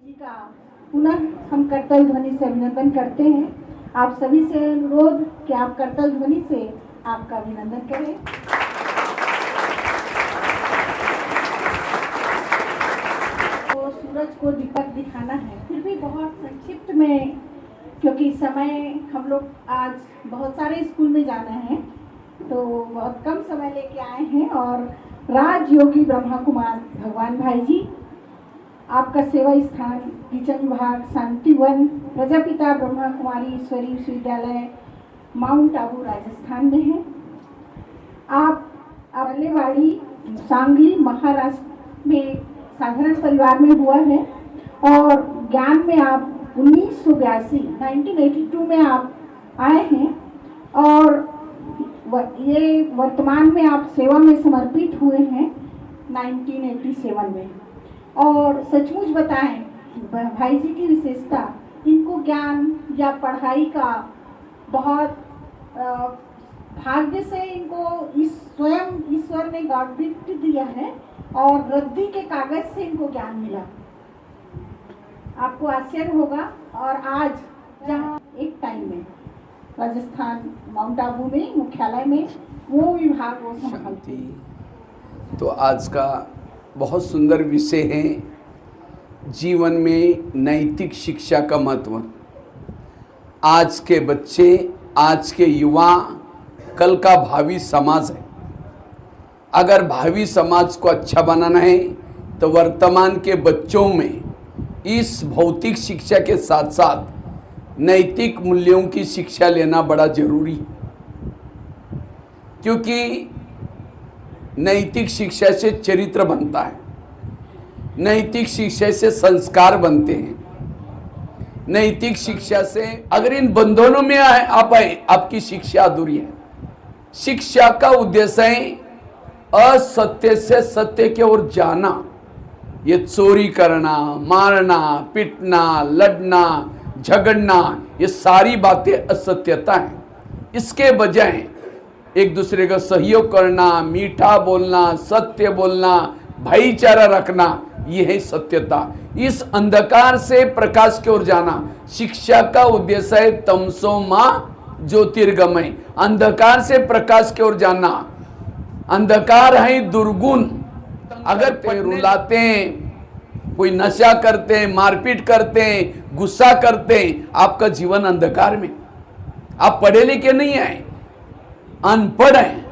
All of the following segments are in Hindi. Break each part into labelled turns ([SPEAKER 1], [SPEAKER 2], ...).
[SPEAKER 1] जी का पुनः हम करतल ध्वनि से अभिनंदन करते हैं। आप सभी से अनुरोध कि आप करतल ध्वनि से आपका अभिनंदन करें। तो सूरज को दीपक दिखाना है, फिर भी बहुत संक्षिप्त में, क्योंकि समय हम लोग आज बहुत सारे स्कूल में जाना है तो बहुत कम समय लेके आए हैं। और राजयोगी ब्रह्मा कुमार भगवान भाई जी, आपका सेवा स्थान किचन विभाग शांति वन प्रजापिता ब्रह्मा कुमारी ईश्वरी विश्वविद्यालय माउंट आबू राजस्थान में है। आप अलेवाड़ी सांगली महाराष्ट्र में साधारण परिवार में हुआ है और ज्ञान में आप 1982 में आप आए हैं और ये वर्तमान में आप सेवा में समर्पित हुए हैं 1987 में। और सचमुच बताएं भाई जी की विशेषता, इनको ज्ञान या पढ़ाई का बहुत भाग्य से इनको स्वयं ईश्वर ने गॉड गिफ्ट दिया है और रद्दी के कागज से इनको ज्ञान मिला। आपको आश्चर्य होगा। और आज जहाँ एक टाइम में राजस्थान माउंट आबू में मुख्यालय में वो विभाग वो संभालती।
[SPEAKER 2] तो आज का बहुत सुंदर विषय है जीवन में नैतिक शिक्षा का महत्व। आज के बच्चे, आज के युवा कल का भावी समाज है। अगर भावी समाज को अच्छा बनाना है तो वर्तमान के बच्चों में इस भौतिक शिक्षा के साथ साथ नैतिक मूल्यों की शिक्षा लेना बड़ा जरूरी है, क्योंकि नैतिक शिक्षा से चरित्र बनता है, नैतिक शिक्षा से संस्कार बनते हैं। नैतिक शिक्षा से अगर इन बंधनों में आप आए, आपकी शिक्षा अधूरी है। शिक्षा का उद्देश्य है असत्य से सत्य की ओर जाना। ये चोरी करना, मारना, पिटना, लड़ना, झगड़ना, ये सारी बातें असत्यता है। इसके बजाय एक दूसरे का सहयोग करना, मीठा बोलना, सत्य बोलना, भाईचारा रखना, यह है सत्यता। इस अंधकार से प्रकाश की ओर जाना। शिक्षा का उद्देश्य है तमसो मां ज्योतिर्गमय, अंधकार से प्रकाश की ओर जाना। अंधकार है दुर्गुण। अगर कोई रुलाते हैं, कोई नशा करते हैं, मारपीट करते हैं, गुस्सा करते हैं, आपका जीवन अंधकार में। आप पढ़े लिखे नहीं हैं, अनपढ़ है।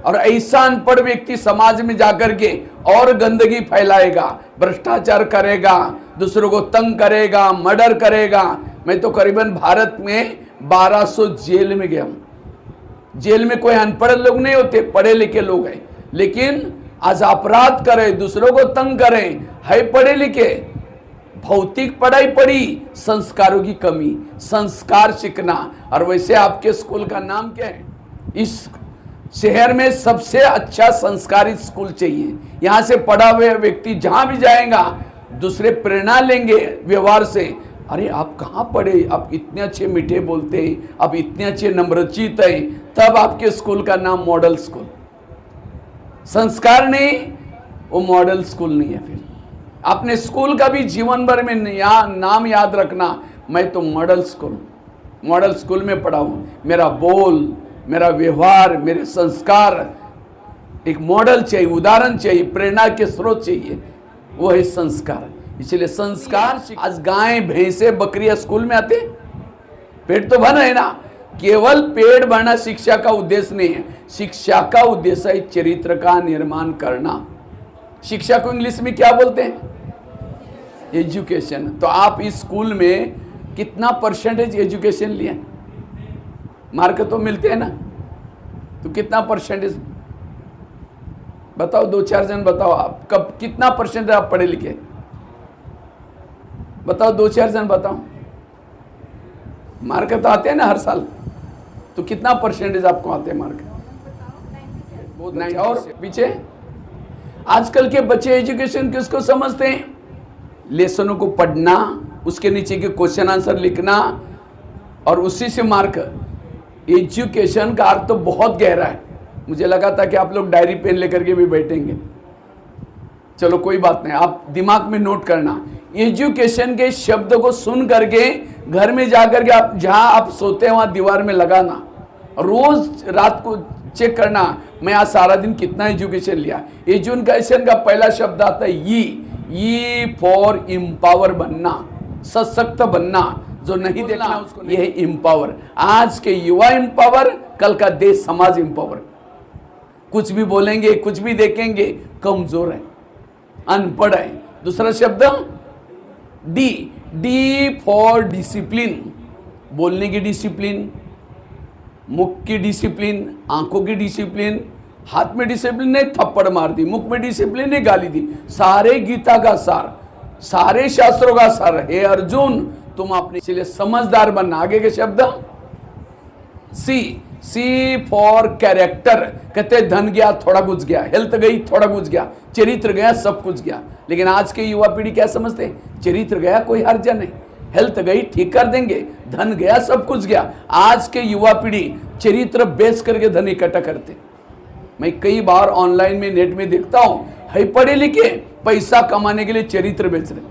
[SPEAKER 2] और ऐसा अनपढ़ व्यक्ति समाज में जाकर के और गंदगी फैलाएगा, भ्रष्टाचार करेगा, दूसरों को तंग करेगा, मर्डर करेगा। मैं तो करीबन भारत में 1200 जेल में गया हूं। जेल में कोई अनपढ़ लोग नहीं होते, पढ़े लिखे लोग हैं, लेकिन आज अपराध करें, दूसरों को तंग करें, है पढ़े लिखे। भौतिक पढ़ाई पढ़ी, संस्कारों की कमी, संस्कार सीखना। और वैसे आपके स्कूल का नाम क्या है? इस शहर में सबसे अच्छा संस्कारित स्कूल चाहिए। यहाँ से पढ़ा हुआ व्यक्ति जहाँ भी जाएगा दूसरे प्रेरणा लेंगे व्यवहार से। अरे आप कहाँ पढ़े, आप इतने अच्छे मीठे बोलते हैं, आप इतने अच्छे नम्रचित हैं, तब आपके स्कूल का नाम मॉडल स्कूल। संस्कार नहीं, वो मॉडल स्कूल नहीं है। फिर अपने स्कूल का भी जीवन भर में नाम याद रखना, मैं तो मॉडल स्कूल में पढ़ा हूँ। मेरा बोल, मेरा व्यवहार, मेरे संस्कार एक मॉडल चाहिए, उदाहरण चाहिए, प्रेरणा के स्रोत चाहिए, वो है संस्कार। इसलिए संस्कार। आज गाय, भैंसे, बकरियां स्कूल में आते, पेट तो भर है ना। केवल पेट भरना शिक्षा का उद्देश्य नहीं है। शिक्षा का उद्देश्य है चरित्र का निर्माण करना। शिक्षा को इंग्लिश में क्या बोलते हैं? एजुकेशन। तो आप इस स्कूल में कितना परसेंटेज एजुकेशन लिए? मार्क तो मिलते हैं ना, तो कितना परसेंटेज बताओ? 2-4 जन बताओ, आप कब कितना परसेंटेज आप पढ़े लिखे? बताओ, 2-4 जन बताओ। मार्क तो आते हैं ना हर साल, तो कितना परसेंटेज आपको आते हैं मार्क? और पीछे आजकल के बच्चे एजुकेशन किसको समझते हैं? लेसनों को पढ़ना, उसके नीचे के क्वेश्चन आंसर लिखना और उसी से मार्क। एजुकेशन का अर्थ तो बहुत गहरा है। मुझे लगा था कि आप लोग डायरी पेन लेकर के भी बैठेंगे। चलो कोई बात नहीं, आप दिमाग में नोट करना। एजुकेशन के शब्द को सुन करके घर में जाकर के आप जहां आप सोते हैं वहां दीवार में लगाना, रोज रात को चेक करना मैं आज सारा दिन कितना एजुकेशन लिया। एजुकेशन का पहला शब्द आता है ई फॉर इम्पावर बनना, सशक्त बनना। जो नहीं देखना उसको नहीं। यह इम्पावर, आज के युवा इम्पावर, कल का देश समाज इम्पावर। कुछ भी बोलेंगे, कुछ भी देखेंगे, कमजोर है, अनपढ़ है। दूसरा शब्द डी फॉर डिसिप्लिन, बोलने की डिसिप्लिन, मुख की डिसिप्लिन, आंखों की डिसिप्लिन, हाथ में डिसिप्लिन ने थप्पड़ मार दी, मुख में डिसिप्लिन ने गाली दी। सारे गीता का सार, सारे शास्त्रों का सार, हे अर्जुन तुम अपने, इसलिए समझदार बनना। आगे के शब्द सी फॉर कैरेक्टर, कहते धन गया थोड़ा कुछ गया, हेल्थ गई थोड़ा कुछ गया, चरित्र गया सब कुछ गया। लेकिन आज के युवा पीढ़ी क्या समझते, चरित्र गया कोई हर्जा नहीं, हेल्थ गई ठीक कर देंगे, धन गया सब कुछ गया। आज के युवा पीढ़ी चरित्र बेच करके धन इकट्ठा करते। मैं कई बार ऑनलाइन में नेट में देखता हूं, है पढ़े लिखे पैसा कमाने के लिए चरित्र बेच रहे।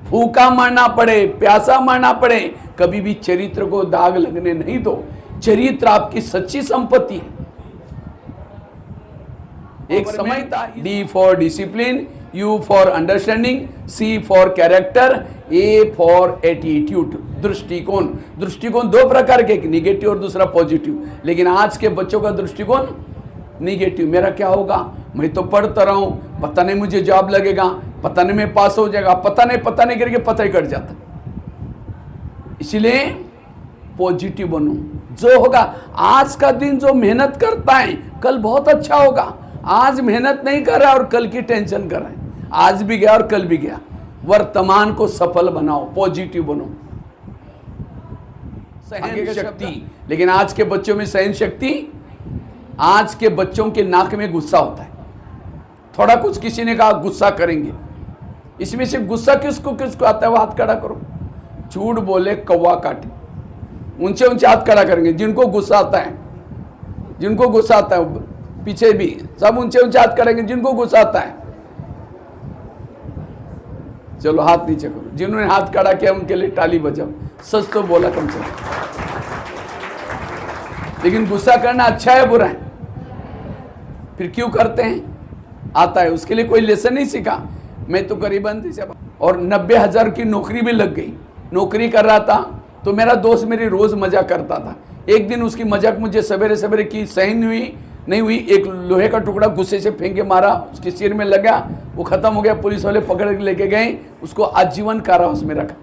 [SPEAKER 2] भूखा मरना पड़े, प्यासा मरना पड़े, कभी भी चरित्र को दाग लगने नहीं दो। चरित्र आपकी सच्ची संपत्ति है। एक समय था D for discipline, U for understanding, C for character, A for attitude, दृष्टिकोण। दृष्टिकोण दो प्रकार के, एक निगेटिव और दूसरा पॉजिटिव। लेकिन आज के बच्चों का दृष्टिकोण निगेटिव, मेरा क्या होगा, मैं तो पढ़ता रहा हूं, पता नहीं मुझे जॉब लगेगा, पता नहीं मैं पास हो जाएगा, पता नहीं करके पता ही कट जाता। इसलिए पॉजिटिव बनो। जो होगा आज का दिन, जो मेहनत करता है कल बहुत अच्छा होगा। आज मेहनत नहीं कर रहा और कल की टेंशन कर रहा है, आज भी गया और कल भी गया। वर्तमान को सफल बनाओ, पॉजिटिव बनो। सहन शक्ति, लेकिन आज के बच्चों में सहन शक्ति, आज के बच्चों के नाक में गुस्सा होता है। थोड़ा कुछ किसी ने कहा गुस्सा करेंगे। इसमें से गुस्सा किसको किसको आता है वो हाथ खड़ा करो। झूठ बोले कौवा काटे, ऊंचे ऊंचे हाथ खड़ा करेंगे जिनको गुस्सा आता है, जिनको गुस्सा आता है। पीछे भी सब ऊंचे ऊंचे हाथ करेंगे जिनको गुस्सा आता है। चलो हाथ नीचे करो, जिन्होंने हाथ खड़ा किया उनके लिए ताली बजाओ। सच तो बोला कम से कम। लेकिन गुस्सा करना अच्छा है बुरा है, फिर क्यों करते हैं, आता है उसके लिए कोई लेसन नहीं सीखा। मैं तो करीबन और 90,000 की नौकरी भी लग गई। नौकरी कर रहा था तो मेरा दोस्त मेरी रोज मजाक करता था। एक दिन उसकी मजाक मुझे सवेरे सवेरे की सहन नहीं हुई। एक लोहे का टुकड़ा गुस्से से फेंक के मारा, उसके सिर में लगा, वो खत्म हो गया। पुलिस वाले पकड़ के लेके गए, उसको आजीवन कारावास में रखा।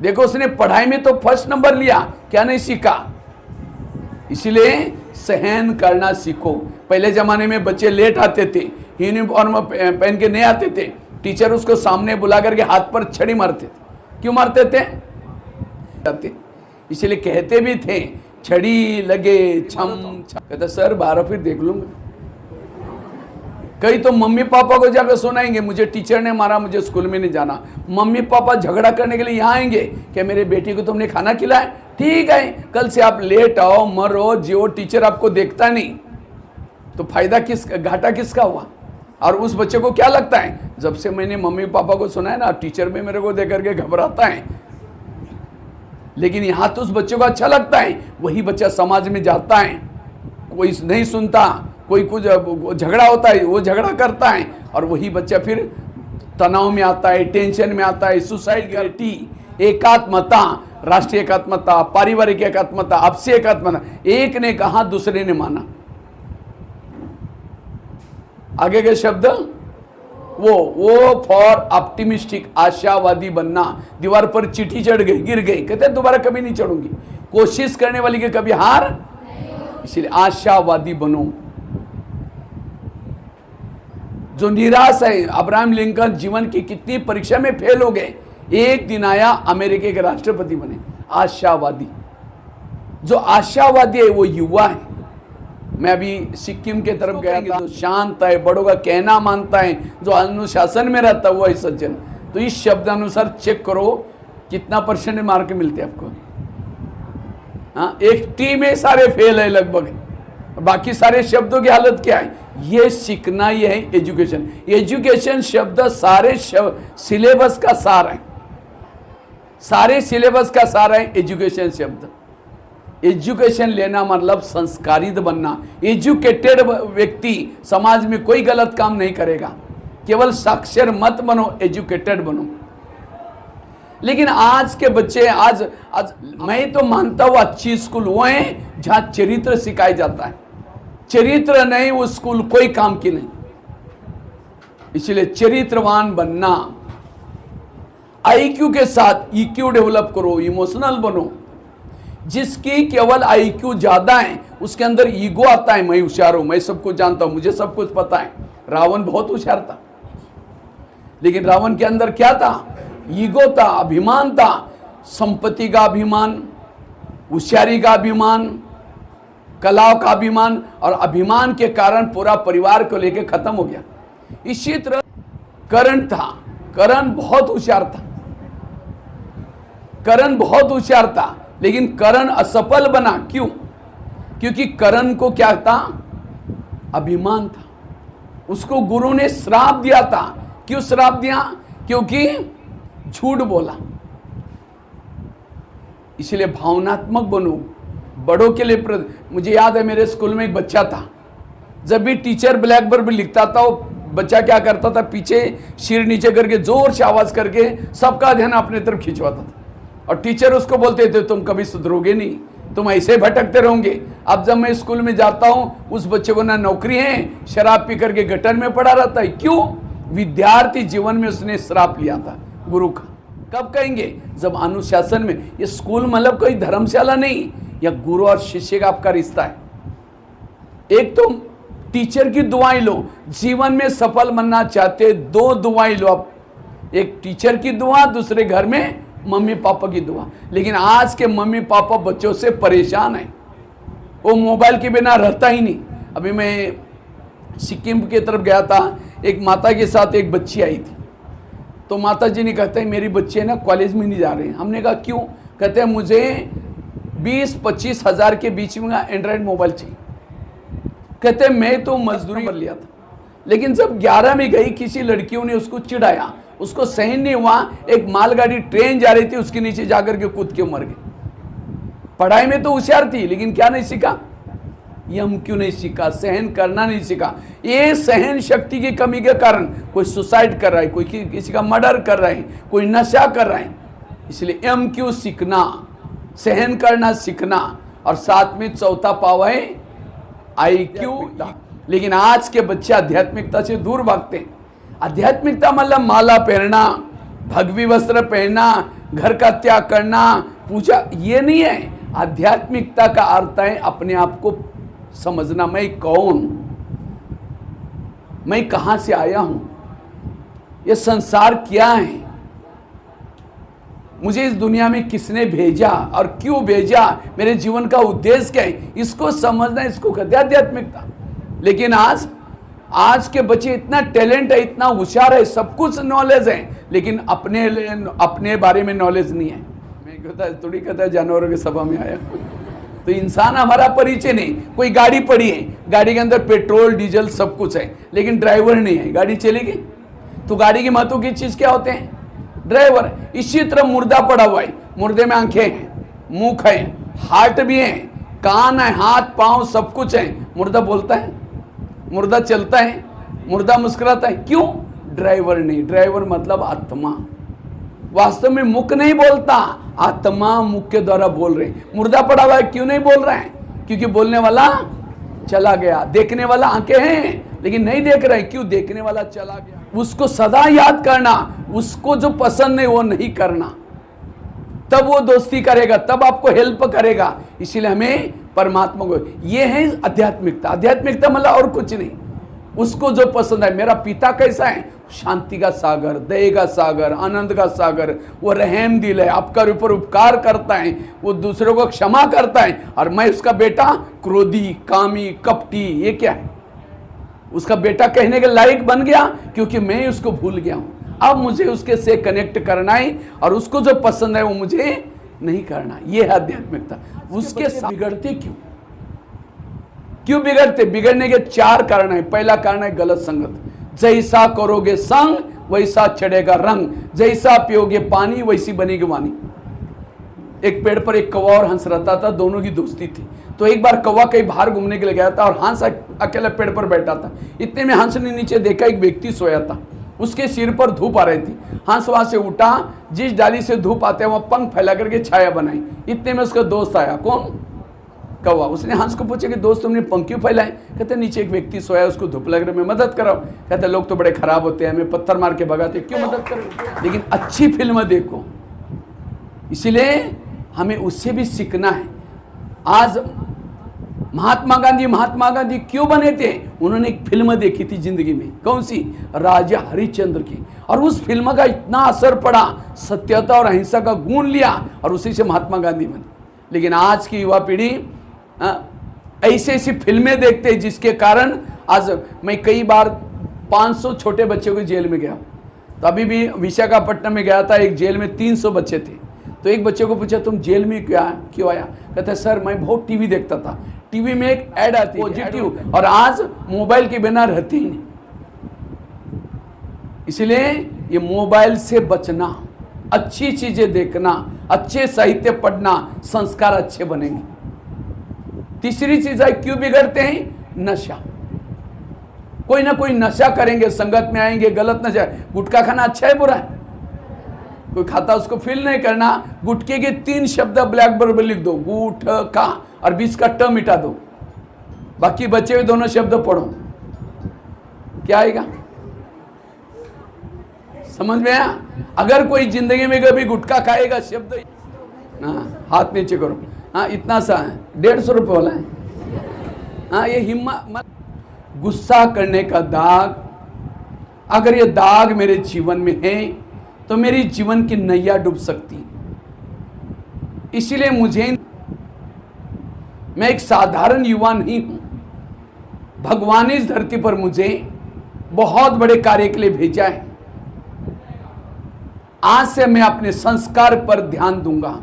[SPEAKER 2] देखो उसने पढ़ाई में तो फर्स्ट नंबर लिया, क्या नहीं सीखा। इसलिए सहन करना सीखो। पहले जमाने में बच्चे लेट आते थे, यूनिफॉर्म पहन के नहीं आते थे, टीचर उसको सामने बुला करके हाथ पर छड़ी मारते थे। क्यों मारते थे, इसलिए कहते भी थे छड़ी लगे छम छम। कहता सर 12 फिर देख लूंगा। कई तो मम्मी पापा को जाकर सुनाएंगे मुझे टीचर ने मारा, मुझे स्कूल में नहीं जाना। मम्मी पापा झगड़ा करने के लिए यहाँ आएंगे, क्या मेरे बेटी को तुमने खाना खिलाया, ठीक है कल से आप लेट आओ मरो जियो, टीचर आपको देखता नहीं। तो फायदा घाटा किसका हुआ। और उस बच्चे को क्या लगता है, जब से मैंने मम्मी पापा को सुना है ना, टीचर भी मेरे को देख करके घबराता है। लेकिन यहाँ तो उस बच्चे को अच्छा लगता है। वही बच्चा समाज में जाता है, कोई नहीं सुनता, कोई कुछ झगड़ा होता है वो झगड़ा करता है, और वही बच्चा फिर तनाव में आता है, टेंशन में आता है, सुसाइड करती। एकात्मता, राष्ट्रीय एकात्मता, पारिवारिक एकात्मता, आपसी एकात्मता, एक ने कहा दूसरे ने माना। आगे के शब्द वो फॉर ऑप्टिमिस्टिक, आशावादी बनना। दीवार पर चींटी चढ़ गई, गिर गई, कहते दोबारा कभी नहीं चढ़ूंगी। कोशिश करने वाली के कभी हार, इसलिए आशावादी बनो। जो निराश है, अब्राहम लिंकन जीवन की कितनी परीक्षा में फेल हो गए, एक दिन आया अमेरिका के राष्ट्रपति बने। आशावादी, जो आशावादी है वो युवा है। मैं अभी सिक्किम के तरफ गया था, जो शांत है, बड़ों का कहना मानता है, जो अनुशासन में रहता है वो है सज्जन। तो इस शब्द अनुसार चेक करो कितना % मार्क मिलते हैं आपको। हाँ, एक टीम में सारे फेल है लगभग, बाकी सारे शब्दों की हालत क्या है, ये सीखना, ये है एजुकेशन। एजुकेशन शब्द सारे सिलेबस का सार है, सारे सिलेबस का सार है एजुकेशन शब्द। एजुकेशन लेना मतलब संस्कारित बनना। एजुकेटेड व्यक्ति समाज में कोई गलत काम नहीं करेगा। केवल साक्षर मत बनो, एजुकेटेड बनो। लेकिन आज के बच्चे, आज मैं तो मानता हूं अच्छी स्कूल वो है जहां चरित्र सिखाया जाता है। चरित्र नहीं वो स्कूल कोई काम की नहीं। इसलिए चरित्रवान बनना, आईक्यू के साथ ईक्यू डेवलप करो, इमोशनल बनो। जिसकी केवल आईक्यू ज्यादा है उसके अंदर ईगो आता है, मैं होशियार हूं, मैं सब कुछ जानता हूं, मुझे सब कुछ पता है। रावण बहुत होशियार था, लेकिन रावण के अंदर क्या था? ईगो था, अभिमान था, संपत्ति का अभिमान, होशियारी का अभिमान, कला का अभिमान, और अभिमान के कारण पूरा परिवार को लेकर खत्म हो गया। इसी तरह कर्ण था, कर्ण बहुत होशियार था, कर्ण बहुत होशियार था, लेकिन कर्ण असफल बना। क्यों? क्योंकि कर्ण को क्या था? अभिमान था। उसको गुरु ने श्राप दिया था। क्यों श्राप दिया? क्योंकि झूठ बोला। इसलिए भावनात्मक बनो, बड़ों के लिए। मुझे याद है मेरे स्कूल में एक बच्चा था, जब भी टीचर ब्लैक बोर्ड पर लिखता था वो बच्चा क्या करता था? पीछे सिर नीचे करके जोर से आवाज करके सबका ध्यान अपने तरफ खिंचवाता था, और टीचर उसको बोलते थे तुम कभी सुधरोगे नहीं, तुम ऐसे भटकते रहोगे। अब जब मैं स्कूल में जाता हूं उस बच्चे को ना नौकरी है, शराब पी करके गटर में पड़ा रहता है। क्यों? विद्यार्थी जीवन में उसने श्राप लिया था गुरु का। कब कहेंगे? जब अनुशासन में। ये स्कूल मतलब कोई धर्मशाला नहीं, या गुरु और शिष्य का आपका रिश्ता है। एक तो टीचर की दुआएं लो, जीवन में सफल बनना चाहते दो दुआएं लो आप, एक टीचर की दुआ, दूसरे घर में मम्मी पापा की दुआ। लेकिन आज के मम्मी पापा बच्चों से परेशान है, वो मोबाइल के बिना रहता ही नहीं। अभी मैं सिक्किम की तरफ गया था, एक माता के साथ एक बच्ची आई थी, तो माता जी ने कहते हैं मेरी बच्चे ना कॉलेज में नहीं जा रहे हैं। हमने कहा क्यों? कहते हैं मुझे 20-25 हज़ार के बीच में एंड्रॉयड मोबाइल चाहिए। कहते हैं मैं तो मजदूरी कर लिया था, लेकिन जब 11 में गई किसी लड़कियों ने उसको चिढ़ाया, उसको सहन नहीं हुआ, एक मालगाड़ी ट्रेन जा रही थी उसके नीचे जाकर के कूद के मर गई। पढ़ाई में तो होशियार थी, लेकिन क्या नहीं सीखा? ये हम क्यों नहीं सीखा? सहन करना नहीं सीखा। ये सहन शक्ति की कमी के कारण कोई सुसाइड कर रहा है, कोई किसी का मर्डर कर रहा है, कोई नशा कर रहा है। इसलिए MQ सीखना, सहन करना सीखना, और साथ में चौथा पाव है IQ। लेकिन आज के बच्चे आध्यात्मिकता से दूर भागते हैं। आध्यात्मिकता मतलब माला पहनना, भगवी वस्त्र पहनना, घर का त्याग करना, पूजा, ये नहीं है। आध्यात्मिकता का अर्थ है अपने आप को समझना, मैं कौन, मैं कहां से आया हूं, ये संसार क्या है, मुझे इस दुनिया में किसने भेजा और क्यों भेजा, मेरे जीवन का उद्देश्य क्या है, इसको समझना, इसको कहते हैं आध्यात्मिकता। लेकिन आज के बच्चे इतना टैलेंट है, इतना होशियार है, सब कुछ नॉलेज है, लेकिन अपने बारे में नॉलेज नहीं है। मैं थोड़ी कहता है जानवरों की सभा में आया तो इंसान हमारा परिचय नहीं। कोई गाड़ी पड़ी है, गाड़ी के अंदर पेट्रोल डीजल सब कुछ है, लेकिन ड्राइवर नहीं है, गाड़ी चलेगी? तो गाड़ी की महत्व की चीज क्या होते हैं? ड्राइवर। इसी तरह मुर्दा पड़ा हुआ है, मुर्दे में आंखें हैं, मुंह है, हार्ट भी है, कान है, हाथ पांव सब कुछ है। मुर्दा बोलता है, मुर्दा चलता है, मुर्दा मुस्कुराता है। क्यों? ड्राइवर नहीं। ड्राइवर मतलब आत्मा। वास्तव में मुख नहीं बोलता, आत्मा मुख के द्वारा बोल रहे। मुर्दा पड़ा हुआ है, क्यों नहीं बोल रहा है? क्योंकि बोलने वाला चला गया। देखने वाला आंखें हैं लेकिन नहीं देख रहे। क्यों? देखने वाला चला गया। उसको सदा याद करना, उसको जो पसंद नहीं वो नहीं करना, तब वो दोस्ती करेगा, तब आपको हेल्प करेगा। इसीलिए हमें परमात्मा को, ये है आध्यात्मिकता। आध्यात्मिकता मतलब और कुछ नहीं, उसको जो पसंद है। मेरा पिता कैसा है? शांति का सागर, दया का सागर, आनंद का सागर, वो रहम दिल है, आपका ऊपर उपकार करता है, वो दूसरों को क्षमा करता है। और मैं उसका बेटा क्रोधी, कामी, कपटी, ये क्या है? उसका बेटा कहने के लायक बन गया क्योंकि मैं उसको भूल गया हूं। अब मुझे उसके से कनेक्ट करना है, और उसको जो पसंद है वो मुझे नहीं करना। ये है आध्यात्मिकता। उसके साथ बिगड़ते क्यों? क्यों बिगड़ते? बिगड़ने के 4 कारण है। पहला कारण है गलत संगत। जैसा करोगे संग वैसा चढ़ेगा रंग, जैसा पियोगे पानी वैसी बनेगी वाणी। एक पेड़ पर एक कौवा और हंस रहता था, दोनों की दोस्ती थी। तो एक बार कौवा कहीं बाहर घूमने के लिए गया था और हंस अकेला पेड़ पर बैठा था। इतने में हंस ने नीचे देखा एक व्यक्ति सोया था, उसके सिर पर धूप आ रही थी। हंस वहां से उठा, जिस डाली से धूप आते वहां पंख फैला करके छाया बनाई। इतने में उसका दोस्त आया। कौन? कौवा। उसने हंस को पूछा कि दोस्त तुमने पंख क्यों फैलाए? कहते नीचे एक व्यक्ति सोया, उसको धूप लग रही, मैं मदद कराओ। कहते लोग तो बड़े खराब होते हैं, हमें पत्थर मार के भगाते, क्यों मदद करो? लेकिन अच्छी फिल्म देखो। इसलिए हमें उससे भी सीखना है। आज महात्मा गांधी क्यों बने थे? उन्होंने एक फिल्म देखी थी जिंदगी में। कौन सी? राजा हरिश्चंद्र की। और उस फिल्म का इतना असर पड़ा, सत्यता और अहिंसा का गुण लिया और उसी से महात्मा गांधी बने। लेकिन आज की युवा पीढ़ी ऐसी ऐसी फिल्में देखते हैं जिसके कारण आज मैं कई बार 500 छोटे बच्चों को जेल में गया। तो अभी भी विशाखापट्टनम में गया था, एक जेल में 300 बच्चे थे। तो एक बच्चे को पूछा तुम जेल में क्यों आया? कहता है सर मैं बहुत टीवी देखता था, टीवी में एक ऐड आती पॉजिटिव, और आज मोबाइल के बिना रहते ही नहीं। इसलिए ये मोबाइल से बचना, अच्छी चीजें देखना, अच्छे साहित्य पढ़ना, संस्कार अच्छे बनेंगे। तीसरी चीज है क्यों बिगड़ते हैं? नशा। कोई ना कोई नशा करेंगे, संगत में आएंगे, गलत नशा। गुटखा खाना अच्छा है बुरा है? कोई खाता उसको फील नहीं करना। गुटके के 3 शब्द ब्लैक बोर्ड पर लिख दो, गुटखा, और 20 का ट मिटा दो, बाकी बचे हुए दोनों शब्द पढ़ो, क्या आएगा? समझ में आया? अगर कोई जिंदगी में कभी गुटखा खाएगा, शब्द हाथ नीचे करो, हाँ इतना सा है, 150 रुपये वाला है। हाँ ये हिम्मत। गुस्सा करने का दाग, अगर ये दाग मेरे जीवन में है तो मेरी जीवन की नैया डूब सकती। इसीलिए मैं एक साधारण युवा नहीं हूं। भगवान इस धरती पर मुझे बहुत बड़े कार्य के लिए भेजा है। आज से मैं अपने संस्कार पर ध्यान दूंगा।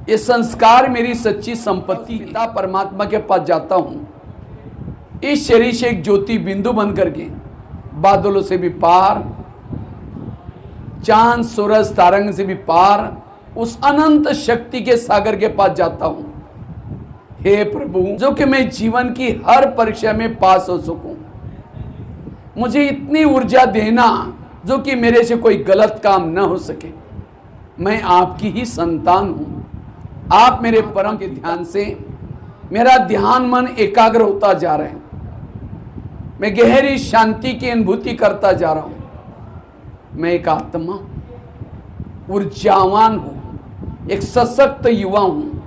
[SPEAKER 2] ये संस्कार मेरी सच्ची संपत्ति। पिता परमात्मा के पास जाता हूं, इस शरीर से एक ज्योति बिंदु बन करके बादलों से भी पार, चांद सूरज तारंग से भी पार, उस अनंत शक्ति के सागर के पास जाता हूं। हे प्रभु, जो कि मैं जीवन की हर परीक्षा में पास हो सकूं, मुझे इतनी ऊर्जा देना जो कि मेरे से कोई गलत काम न हो सके। मैं आपकी ही संतान हूं। आप मेरे परम के ध्यान से मेरा ध्यान मन एकाग्र होता जा रहा है। मैं गहरी शांति की अनुभूति करता जा रहा हूं। मैं एक आत्मा ऊर्जावान हूं, एक सशक्त युवा हूं।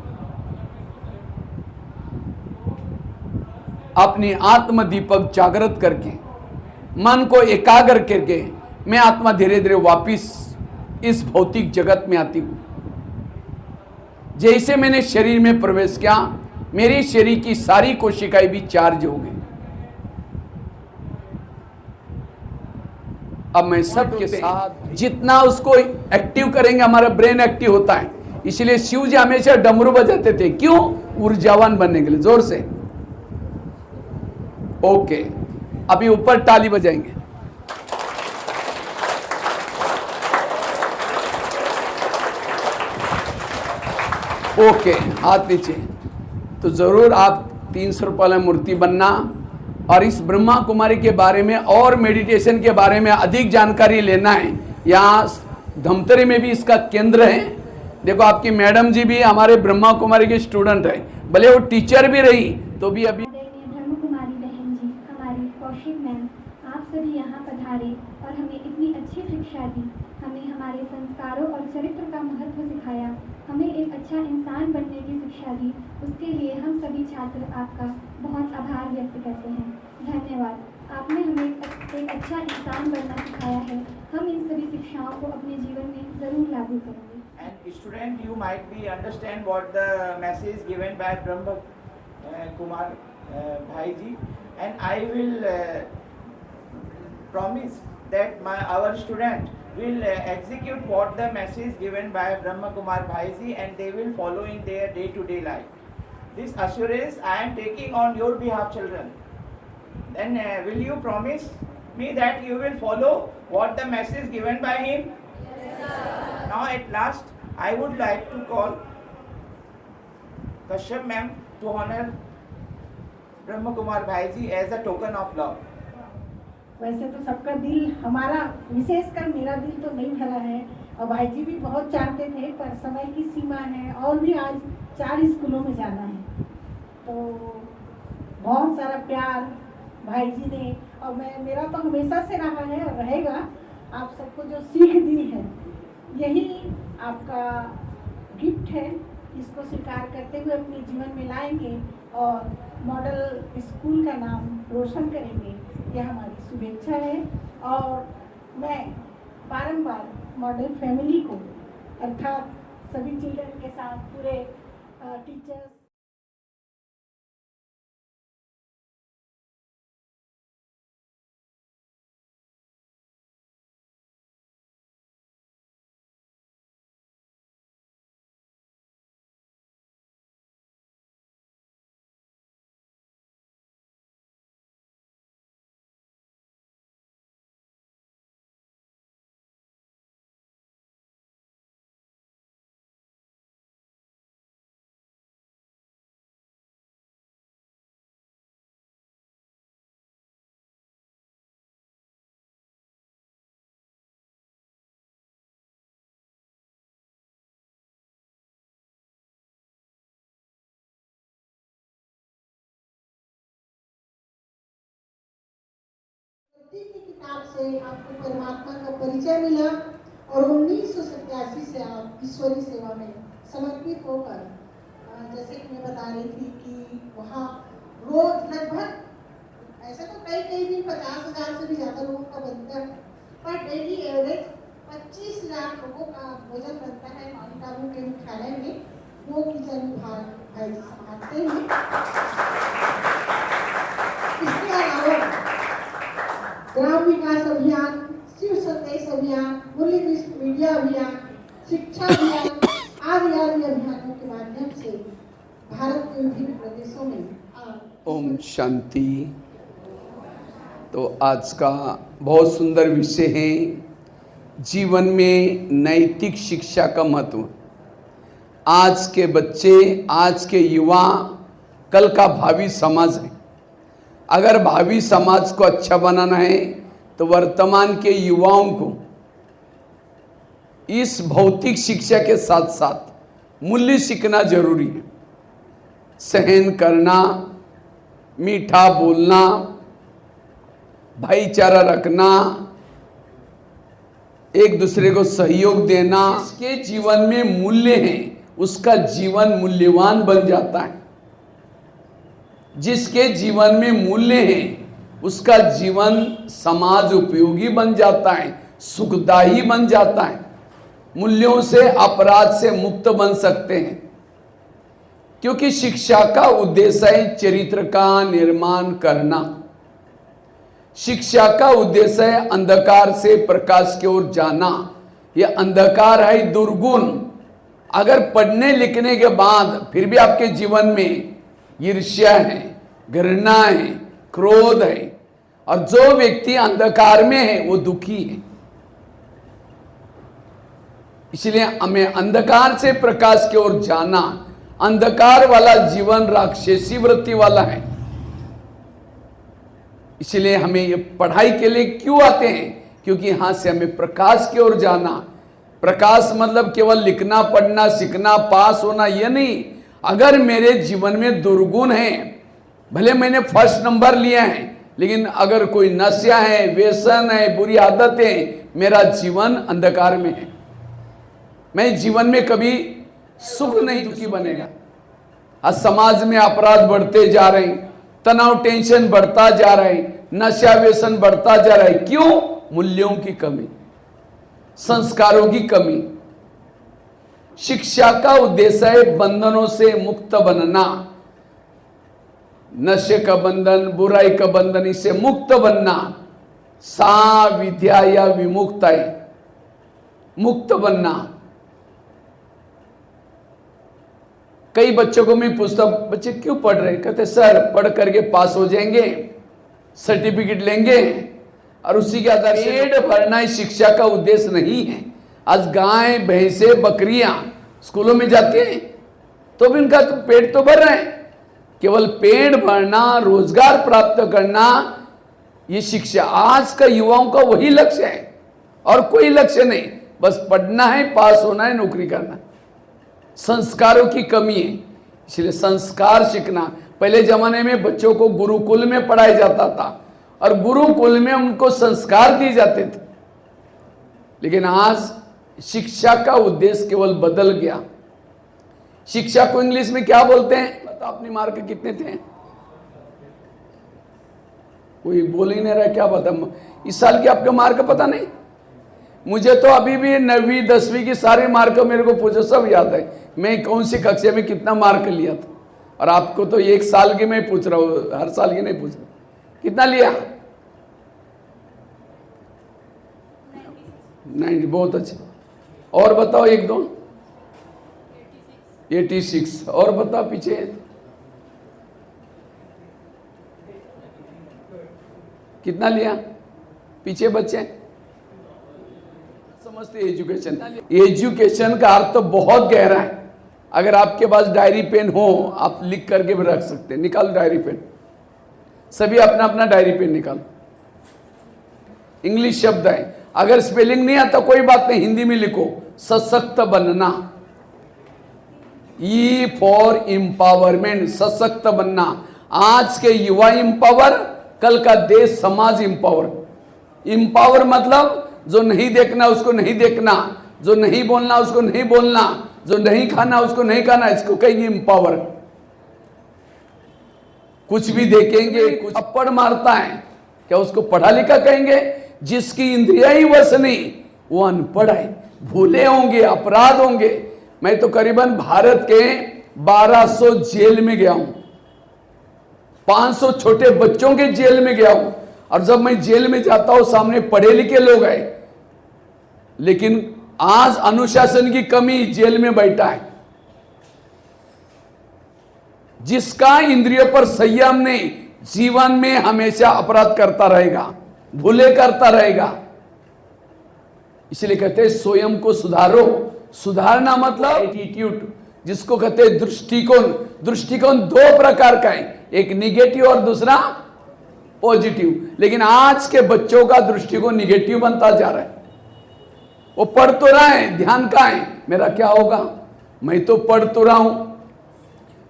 [SPEAKER 2] अपनी आत्म दीपक जागृत करके, मन को एकाग्र करके मैं आत्मा धीरे धीरे वापिस इस भौतिक जगत में आती हूं। जैसे मैंने शरीर में प्रवेश किया, मेरी शरीर की सारी कोशिकाएं भी चार्ज हो गई। अब मैं सबके साथ जितना उसको एक्टिव करेंगे, हमारा ब्रेन एक्टिव होता है। इसलिए शिव जी हमेशा डमरू बजाते थे। क्यों? ऊर्जावान बनने के लिए। जोर से ओके। अभी ऊपर ताली बजाएंगे। ओके, हाथ नीचे। तो जरूर आप 300 रुपये वाला मूर्ति बनना, और इस ब्रह्मा कुमारी के बारे में और मेडिटेशन के बारे में अधिक जानकारी लेना है। यहाँ धमतरी में भी इसका केंद्र है। देखो आपकी मैडम जी भी हमारे ब्रह्मा कुमारी के स्टूडेंट है, भले वो टीचर भी रही तो भी अभी।
[SPEAKER 3] ब्रह्मा कुमारी बहन जी, हमारी कौशिक मैम, आप सभी यहाँ पधारे और हमें इतनी अच्छी शिक्षा दी, हमें हमारे संस्कारों और चरित्र का महत्व सिखाया, हमें एक अच्छा इंसान बनने की शिक्षा दी। उसके लिए हम सभी छात्र आपका बहुत आभार व्यक्त करते हैं। धन्यवाद। आपने हमें एक अच्छा इंसान बनना सिखाया है। हम इन सभी शिक्षाओं को अपने जीवन में जरूर लागू करेंगे।
[SPEAKER 4] And student, you might be understand what the message given by Brahma Kumar Bhai ji, and I will promise that our student will execute what the message given by Brahma Kumar Bhai ji, and they will follow in their day-to-day life. this assurance I am taking on your behalf, children, then will you promise me that you will follow what the message given by him? Yes, sir. Now at last, I would like to call Kashyap ma'am to honor Brahma Kumar Bhai ji as a token of love.
[SPEAKER 1] वैसे तो सबका दिल, हमारा विशेषकर मेरा दिल तो नहीं भरा है, और भाई जी भी बहुत चाहते थे, पर समय की सीमा है और भी आज 4 स्कूलों में जाना है। तो बहुत सारा प्यार भाई जी ने, और मेरा तो हमेशा से रहा है और रहेगा, आप सबको जो सीख दी है यही आपका गिफ्ट है। इसको स्वीकार करते हुए अपने जीवन में लाएंगे और मॉडल स्कूल का नाम रोशन करेंगे, यह हमारी शुभेच्छा है। और मैं बारंबार मॉडल फैमिली को, अर्थात सभी चिल्ड्रन के साथ पूरे टीचर्स,
[SPEAKER 5] की किताब से आपको परमात्मा का परिचय मिला और 1987 से आप ईश्वरी सेवा में समर्पित होकर, जैसे कि मैं बता रही थी कि वहाँ रोज लगभग ऐसे तो कई दिन 50,000 से भी ज़्यादा लोगों का बनता है, पर डेली एवरेज 25 लाख लोगों का भोजन बनता है माउंट आबू के मुख्यालय में। वो किचन विभाग भाई जी संभालते हैं। इसके अलावा ग्राम विकास अभियान, शिव संदेश अभियान, मूल्य मीडिया अभियान, शिक्षा अभियान आदि अभियानों के माध्यम से भारत के विभिन्न प्रदेशों में
[SPEAKER 2] ओम शांति। तो आज का बहुत सुंदर विषय है जीवन में नैतिक शिक्षा का महत्व। आज के बच्चे, आज के युवा कल का भावी समाज है। अगर भावी समाज को अच्छा बनाना है तो वर्तमान के युवाओं को इस भौतिक शिक्षा के साथ साथ मूल्य सीखना जरूरी है। सहन करना, मीठा बोलना, भाईचारा रखना, एक दूसरे को सहयोग देना, इसके जीवन में मूल्य हैं, उसका जीवन मूल्यवान बन जाता है। जिसके जीवन में मूल्य हैं उसका जीवन समाज उपयोगी बन जाता है, सुखदायी बन जाता है। मूल्यों से, अपराध से मुक्त बन सकते हैं, क्योंकि शिक्षा का उद्देश्य है चरित्र का निर्माण करना। शिक्षा का उद्देश्य है अंधकार से प्रकाश की ओर जाना। यह अंधकार है दुर्गुण। अगर पढ़ने लिखने के बाद फिर भी आपके जीवन में ईर्ष्या है, घृणा है, क्रोध है, और जो व्यक्ति अंधकार में है वो दुखी है। इसलिए हमें अंधकार से प्रकाश की ओर जाना। अंधकार वाला जीवन राक्षसी वृत्ति वाला है। इसलिए हमें ये पढ़ाई के लिए क्यों आते हैं? क्योंकि यहां से हमें प्रकाश की ओर जाना। प्रकाश मतलब केवल लिखना, पढ़ना, सीखना, पास होना, ये नहीं। अगर मेरे जीवन में दुर्गुण है, भले मैंने फर्स्ट नंबर लिया है, लेकिन अगर कोई नशा है, व्यसन है, बुरी आदत है, मेरा जीवन अंधकार में है। मैं जीवन में कभी सुख नहीं दुखी बनेगा। आज समाज में अपराध बढ़ते जा रहे हैं, तनाव टेंशन बढ़ता जा रहा है, नशा व्यसन बढ़ता जा रहा है। क्यों? मूल्यों की कमी, संस्कारों की कमी। शिक्षा का उद्देश्य है बंधनों से मुक्त बनना। नशे का बंधन, बुराई का बंधन, इससे मुक्त बनना। सा विद्या या विमुक्त है, मुक्त बनना। कई बच्चों को मैं पूछता हूं, बच्चे क्यों पढ़ रहे हैं? कहते सर पढ़ करके पास हो जाएंगे, सर्टिफिकेट लेंगे और उसी के आधार से पेट भरना ही शिक्षा का उद्देश्य नहीं है। आज गाय भैंसे बकरियां स्कूलों में जाती हैं तो भी उनका तो पेट तो भर रहे हैं। केवल पेट भरना, रोजगार प्राप्त करना, ये शिक्षा आज का युवाओं का वही लक्ष्य है और कोई लक्ष्य नहीं। बस पढ़ना है, पास होना है, नौकरी करना। संस्कारों की कमी है, इसलिए संस्कार सीखना। पहले जमाने में बच्चों को गुरुकुल में पढ़ाया जाता था और गुरुकुल में उनको संस्कार दिए जाते थे, लेकिन आज शिक्षा का उद्देश्य केवल बदल गया। शिक्षा को इंग्लिश में क्या बोलते हैं? बता, अपनी मार्क कितने थे? कोई बोल ही नहीं रहा, क्या पता? इस साल के आपके मार्क पता नहीं? मुझे तो अभी भी 9वीं 10वीं की सारे मार्क मेरे को पूछो, सब याद है। मैं कौन सी कक्षा में कितना मार्क लिया था, और आपको तो एक साल की मैं पूछ रहा हूँ, हर साल की नहीं पूछ रहा। कितना लिया? 90, बहुत अच्छा। और बताओ एक दो। 86। और बताओ पीछे। कितना लिया पीछे बच्चे? समझते एजुकेशन, एजुकेशन का अर्थ तो बहुत गहरा है। अगर आपके पास डायरी पेन हो, आप लिख करके भी रख सकते हैं। निकालो डायरी पेन, सभी अपना अपना डायरी पेन निकालो। इंग्लिश शब्द है, अगर स्पेलिंग नहीं आता कोई बात नहीं, हिंदी में लिखो। सशक्त बनना, ई फॉर एम्पावरमेंट, सशक्त बनना। आज के युवा एम्पावर, कल का देश समाज एम्पावर। एम्पावर मतलब जो नहीं देखना उसको नहीं देखना, जो नहीं बोलना उसको नहीं बोलना, जो नहीं खाना उसको नहीं खाना, इसको कहेंगे एम्पावर। कुछ भी देखेंगे, कुछ थप्पड़ मारता है, क्या उसको पढ़ा लिखा कहेंगे? जिसकी इंद्रिया ही वश नहीं, वो अनपढ़ है। भूले होंगे, अपराध होंगे। मैं तो करीबन भारत के 1200 जेल में गया हूं, 500 छोटे बच्चों के जेल में गया हूं। और जब मैं जेल में जाता हूं, सामने पढ़े लिखे लोग हैं, लेकिन आज अनुशासन की कमी, जेल में बैठा है। जिसका इंद्रियों पर संयम नहीं, जीवन में हमेशा अपराध करता रहेगा, भूले करता रहेगा। इसलिए कहते हैं स्वयं को सुधारो। सुधारना मतलब एटीट्यूड, जिसको कहते हैं दृष्टिकोण। दृष्टिकोण 2 प्रकार का है, एक निगेटिव और दूसरा पॉजिटिव। लेकिन आज के बच्चों का दृष्टिकोण निगेटिव बनता जा रहा है। वो पढ़ तो रहा है, ध्यान कहाँ है? मेरा क्या होगा? मैं तो पढ़ तो रहा हूं,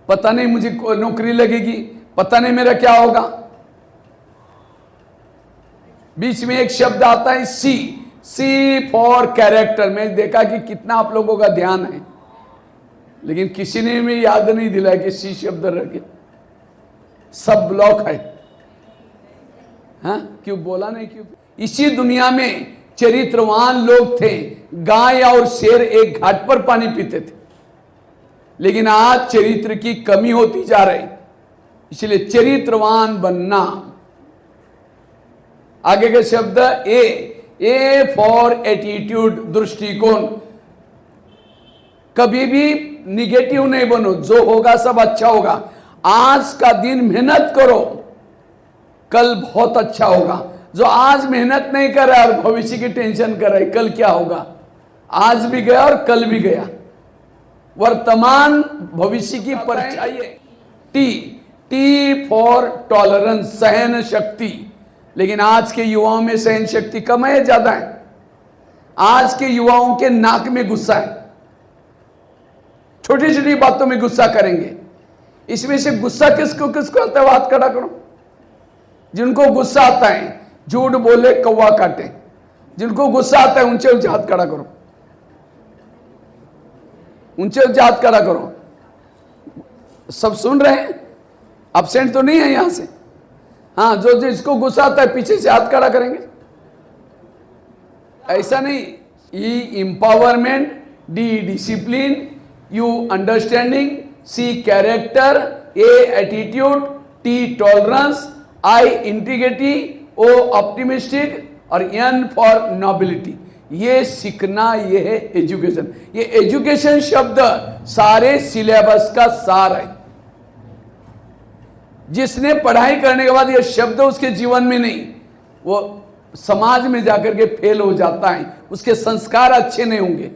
[SPEAKER 2] पता नहीं मुझे नौकरी लगेगी, पता नहीं मेरा क्या होगा। बीच में एक शब्द आता है सी, सी फॉर कैरेक्टर। मैं देखा कि कितना आप लोगों का ध्यान है, लेकिन किसी ने भी याद नहीं दिलाया कि सी शब्द रखे। सब ब्लॉक है। हाँ, क्यों बोला नहीं? क्यों? इसी दुनिया में चरित्रवान लोग थे। गाय और शेर एक घाट पर पानी पीते थे, लेकिन आज चरित्र की कमी होती जा रही। इसलिए चरित्रवान बनना। आगे के शब्द ए फॉर एटीट्यूड, दृष्टिकोण। कभी भी निगेटिव नहीं बनो, जो होगा सब अच्छा होगा। आज का दिन मेहनत करो, कल बहुत अच्छा होगा। जो आज मेहनत नहीं कर रहा है और भविष्य की टेंशन कर रहा है, कल क्या होगा? आज भी गया और कल भी गया। वर्तमान भविष्य की परछाई है। टी फॉर टॉलरेंस, सहन शक्ति। लेकिन आज के युवाओं में सहन शक्ति कम है, ज्यादा है? आज के युवाओं के नाक में गुस्सा है, छोटी छोटी बातों में गुस्सा करेंगे। इसमें से गुस्सा किसको किसको आता है? हाथ खड़ा करो। जिनको गुस्सा आता है, झूठ बोले कौवा काटे। जिनको गुस्सा आता है, ऊंचे ऊंचे हाथ खड़ा करो, ऊंचे ऊंचे हाथ खड़ा करो। सब सुन रहे हैं? अब्सेंट तो नहीं है यहां से? हाँ, जो जिसको गुस्सा आता है पीछे से हाथ खड़ा करेंगे। ऐसा नहीं। E empowerment, D discipline, U understanding, C character, A attitude, T tolerance, I integrity, O optimistic और एन फॉर नोबिलिटी। ये सीखना, ये है एजुकेशन। ये एजुकेशन शब्द सारे सिलेबस का सार है। जिसने पढ़ाई करने के बाद ये शब्द उसके जीवन में नहीं, वो समाज में जाकर के फेल हो जाता है, उसके संस्कार अच्छे नहीं होंगे।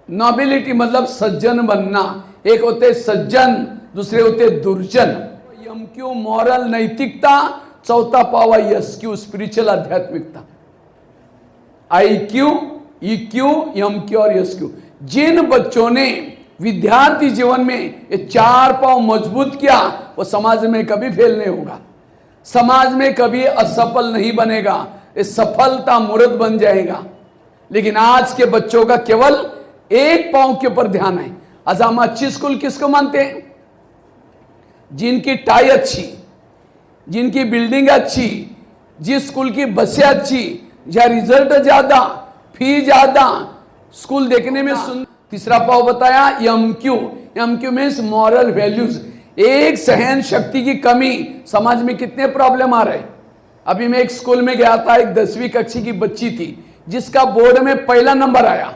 [SPEAKER 2] नोबिलिटी मतलब सज्जन बनना। एक होते सज्जन, दूसरे होते दुर्जन। एमक्यू मॉरल नैतिकता, चौथा पावा एसक्यू स्पिरिचुअल आध्यात्मिकता। IQ, EQ, MQ और SQ। जिन बच्चों ने विद्यार्थी जीवन में ये चार पांव मजबूत किया, वो समाज में कभी फेल नहीं होगा, समाज में कभी असफल नहीं बनेगा, ये सफलता मूर्त बन जाएगा। लेकिन आज के बच्चों का केवल एक पांव के ऊपर ध्यान है। आज हम अच्छी स्कूल किसको मानते हैं? जिनकी टाई अच्छी, जिनकी बिल्डिंग अच्छी, जिस स्कूल की बसें अच्छी, या रिजल्ट ज्यादा, फी ज्यादा, स्कूल देखने में सुंदर। तीसरा पाव बताया MQ। MQ means moral values. एक सहन शक्ति की कमी, समाज में कितने प्रॉब्लम आ रहे। अभी मैं एक स्कूल में गया था, एक 10वीं कक्षा की बच्ची थी जिसका बोर्ड में पहला नंबर आया।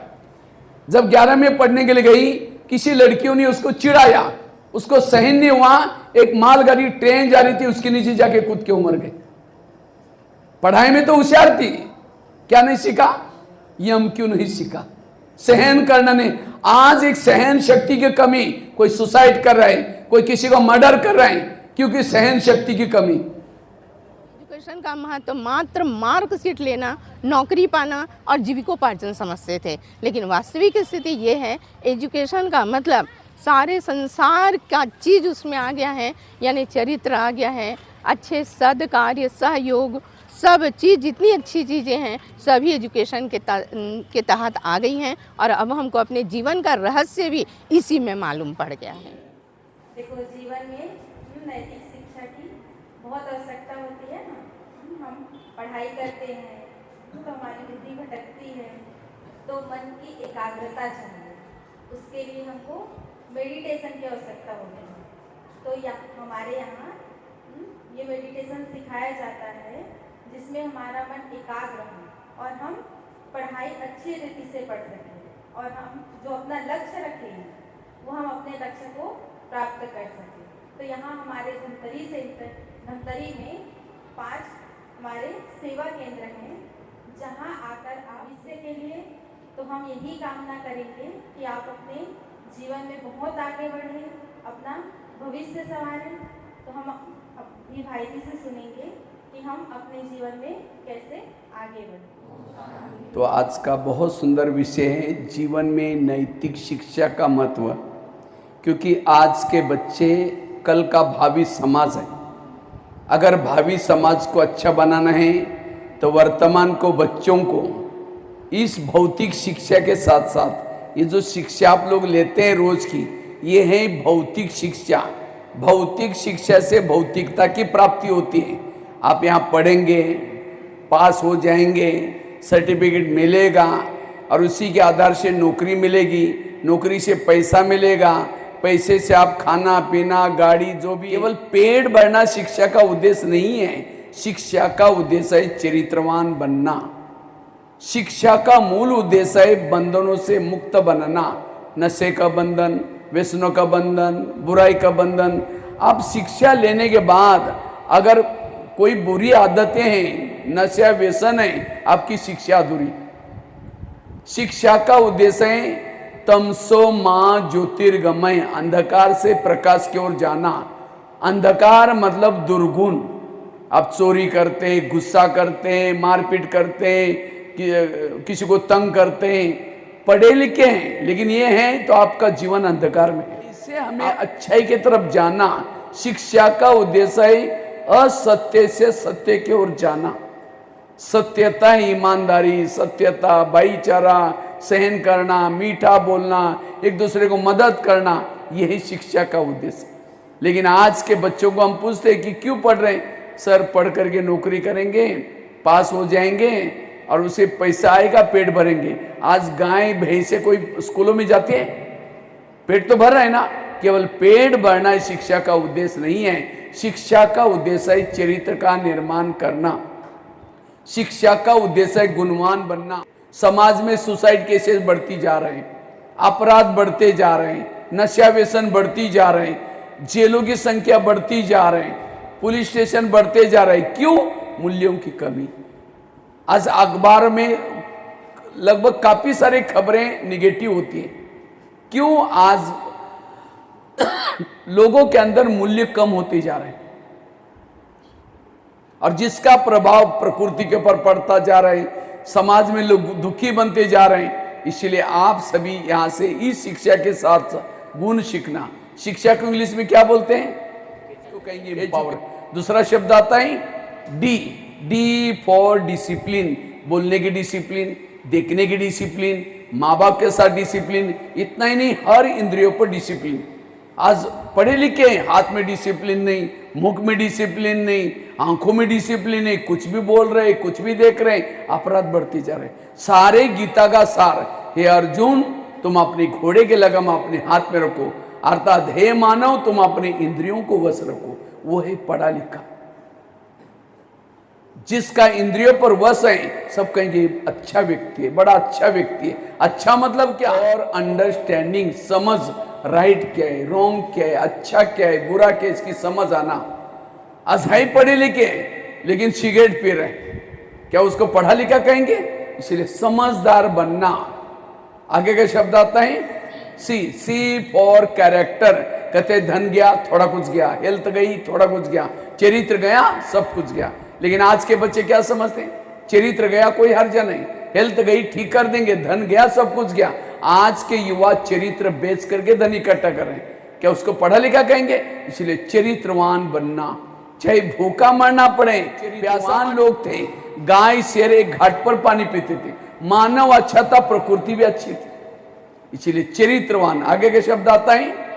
[SPEAKER 2] जब 11 में पढ़ने के लिए गई, किसी लड़कियों ने उसको चिढ़ाया, उसको सहन नहीं हुआ, एक मालगाड़ी ट्रेन जा रही थी, उसके नीचे जाके कूद के मर गई। पढ़ाई में तो होशियार थी, क्या नहीं सीखा? MQ नहीं सीखा, सहन करना नहीं। आज एक सहन शक्ति की कमी, कोई सुसाइड कर रहा है, कोई किसी को मर्डर कर रहा है, क्योंकि सहन शक्ति की कमी।
[SPEAKER 6] एजुकेशन का महत्व मात्र मार्कशीट लेना, नौकरी पाना और जीविकोपार्जन समझते थे। लेकिन वास्तविक स्थिति ये है, एजुकेशन का मतलब सारे संसार का चीज़ उसमें आ गया है, यानी चरित्र आ गया है, अच्छे सद्कार्य, सहयोग, सब चीज़, जितनी अच्छी चीज़ें हैं सभी एजुकेशन के तहत आ गई हैं। और अब हमको अपने जीवन का रहस्य भी इसी में मालूम पड़ गया है।
[SPEAKER 7] देखो, जीवन में नैतिक शिक्षा की बहुत आवश्यकता होती है ना। हम पढ़ाई करते हैं तो हमारी बुद्धि भटकती है, तो मन की एकाग्रता चाहिए, उसके लिए हमको मेडिटेशन की आवश्यकता होती है। तो हमारे यहाँ ये मेडिटेशन सिखाया जाता है, जिसमें हमारा मन एकाग्र हो और हम पढ़ाई अच्छी रीति से पढ़ सकें, और हम जो अपना लक्ष्य रखे हैं वो हम अपने लक्ष्य को प्राप्त कर सकें। तो यहाँ हमारे धमतरी में 5 हमारे सेवा केंद्र हैं, जहाँ आकर भविष्य के लिए तो हम यही कामना करेंगे कि आप अपने जीवन में बहुत आगे बढ़ें, अपना भविष्य संवारें। तो हम अपनी भाई जी से सुनेंगे कि हम अपने जीवन में कैसे आगे बढ़ें।
[SPEAKER 2] तो आज का बहुत सुंदर विषय है, जीवन में नैतिक शिक्षा का महत्व। क्योंकि आज के बच्चे कल का भावी समाज है। अगर भावी समाज को अच्छा बनाना है तो वर्तमान को, बच्चों को इस भौतिक शिक्षा के साथ साथ ये जो शिक्षा आप लोग लेते हैं रोज की, ये है भौतिक शिक्षा। भौतिक शिक्षा से भौतिकता की प्राप्ति होती है। आप यहाँ पढ़ेंगे, पास हो जाएंगे, सर्टिफिकेट मिलेगा और उसी के आधार से नौकरी मिलेगी, नौकरी से पैसा मिलेगा, पैसे से आप खाना पीना, गाड़ी, जो भी। केवल पेट भरना शिक्षा का उद्देश्य नहीं है। शिक्षा का उद्देश्य है चरित्रवान बनना। शिक्षा का मूल उद्देश्य है बंधनों से मुक्त बनना। नशे का बंधन, व्यसनों का बंधन, बुराई का बंधन। आप शिक्षा लेने के बाद अगर कोई बुरी आदतें हैं, नशा व्यसन है, आपकी शिक्षा अधूरी। शिक्षा का उद्देश्य है तमसो मां ज्योतिर्गमय, अंधकार से प्रकाश की ओर जाना। अंधकार मतलब दुर्गुण। आप चोरी करते हैं, गुस्सा करते हैं, मारपीट करते हैं, किसी को तंग करते हैं, पढ़े लिखे हैं लेकिन ये हैं तो आपका जीवन अंधकार में है। इससे हमें अच्छाई की तरफ जाना। शिक्षा का उद्देश्य है असत्य से सत्य की ओर जाना। सत्यता, ईमानदारी, सत्यता, भाईचारा, सहन करना, मीठा बोलना, एक दूसरे को मदद करना, यही शिक्षा का उद्देश्य। लेकिन आज के बच्चों को हम पूछते हैं कि क्यों पढ़ रहे हैं? सर, पढ़ करके नौकरी करेंगे, पास हो जाएंगे और उसे पैसा आएगा, पेट भरेंगे। आज गाय भैंसे कोई स्कूलों में जाती है? पेट तो भर रहा है ना। केवल पेट भरना शिक्षा का उद्देश्य नहीं है। शिक्षा का उद्देश्य है चरित्र का निर्माण करना। शिक्षा का उद्देश्य है गुणवान बनना। समाज में सुसाइड केसेस बढ़ती जा रहे हैं, अपराध बढ़ते जा रहे हैं, नशा व्यसन बढ़ती जा रहे हैं, जेलों की संख्या बढ़ती जा रहे हैं, पुलिस स्टेशन बढ़ते जा रहे हैं। क्यों? मूल्यों की कमी। आज अखबार में लगभग काफी सारी खबरें निगेटिव होती हैं। क्यों? आज लोगों के अंदर मूल्य कम होते जा रहे हैं और जिसका प्रभाव प्रकृति के ऊपर पड़ता जा रहा है, समाज में लोग दुखी बनते जा रहे हैं। इसलिए आप सभी यहां से इस शिक्षा के साथ गुण सीखना। शिक्षा को इंग्लिश में क्या बोलते हैं? इसको कहेंगे पावर। दूसरा शब्द आता है डी, डी फॉर डिसिप्लिन। बोलने की डिसिप्लिन, देखने की डिसिप्लिन, माँ बाप के साथ डिसिप्लिन। इतना ही नहीं, हर इंद्रियों पर डिसिप्लिन। आज पढ़े लिखे हैं, हाथ में डिसिप्लिन नहीं, मुख में डिसिप्लिन नहीं, आंखों में डिसिप्लिन नहीं, कुछ भी बोल रहे, कुछ भी देख रहे, अपराध बढ़ते जा रहे। सारे गीता का सार, हे अर्जुन तुम अपने घोड़े के लगाम अपने हाथ में रखो, अर्थात हे मानव तुम अपने इंद्रियों को वश रखो। वो है पढ़ा लिखा। जिसका इंद्रियों पर वश है, सब कहेंगे अच्छा व्यक्ति है, बड़ा अच्छा व्यक्ति है। अच्छा मतलब क्या? और अंडरस्टैंडिंग, समझ, राइट क्या है, रॉन्ग क्या है, अच्छा क्या है, बुरा क्या है, इसकी समझ आना। आज है पढ़े लिखे लेकिन सिगरेट पी रहे, क्या उसको पढ़ा लिखा कहेंगे? इसलिए समझदार बनना। आगे का शब्द आता है सी, सी फॉर कैरेक्टर। कहते धन गया थोड़ा कुछ गया, हेल्थ गई थोड़ा कुछ गया, चरित्र गया सब कुछ गया। लेकिन आज के बच्चे क्या समझते हैं? चरित्र गया कोई हर्ज नहीं, हेल्थ गई ठीक कर देंगे, धन गया सब कुछ गया। आज के युवा चरित्र बेच करके धन इकट्ठा कर रहे हैं, क्या उसको पढ़ा लिखा कहेंगे? इसलिए चरित्रवान बनना, चाहे भूखा मरना पड़े। प्यासान लोग थे, गाय शेर एक घाट पर पानी पीते थे। मानव अच्छा था, प्रकृति भी अच्छी थी, इसलिए चरित्रवान। आगे के शब्द आता है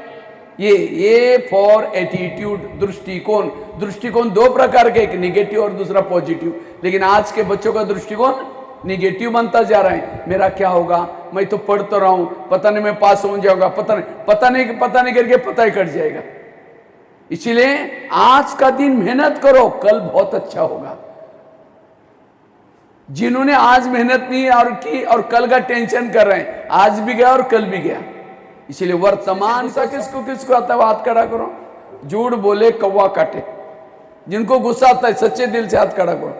[SPEAKER 2] ये फॉर एटीट्यूड, दृष्टिकोण। दृष्टिकोण दो प्रकार के, एक निगेटिव और दूसरा पॉजिटिव। लेकिन आज के बच्चों का दृष्टिकोण निगेटिव बनता जा रहा है। मेरा क्या होगा, मैं तो पढ़ तो रहा हूं, पता नहीं मैं पास हो जाऊंगा, पता नहीं करके पता ही कट जाएगा। इसलिए आज का दिन मेहनत करो, कल बहुत अच्छा होगा। जिन्होंने आज मेहनत नहीं और की और कल का टेंशन कर रहे हैं, आज भी गया और कल भी गया। इसलिए वर्तमान सा किसको आता है? हाथ खड़ा करो। झूठ बोले कौवा काटे। जिनको गुस्सा आता है सच्चे दिल से हाथ खड़ा करो।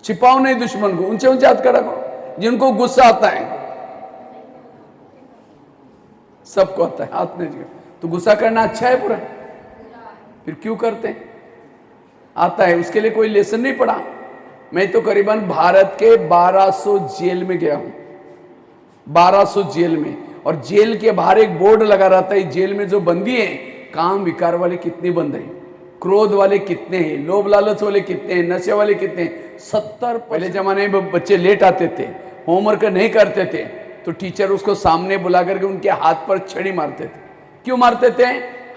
[SPEAKER 2] छिपाओ नहीं दुश्मन को, ऊंचे ऊंचे हाथ खड़ा करो। जिनको गुस्सा आता है, सबको आता है, हाथ नहीं। तो गुस्सा करना अच्छा है बुरा? फिर क्यों करते हैं? आता है, उसके लिए कोई लेसन नहीं पढ़ा। मैं तो करीबन भारत के 1200 जेल में गया हूं, 1200 जेल में। और जेल के बाहर एक बोर्ड लगा रहता है, जेल में जो बंदी है, काम विकार वाले कितने बंद हैं, क्रोध वाले कितने हैं, लोभ लालच वाले कितने हैं, नशे वाले कितने हैं। 70 पहले जमाने में बच्चे लेट आते थे, होमवर्क नहीं करते थे, तो टीचर उसको सामने बुला करके उनके हाथ पर छड़ी मारते थे। क्यों मारते थे?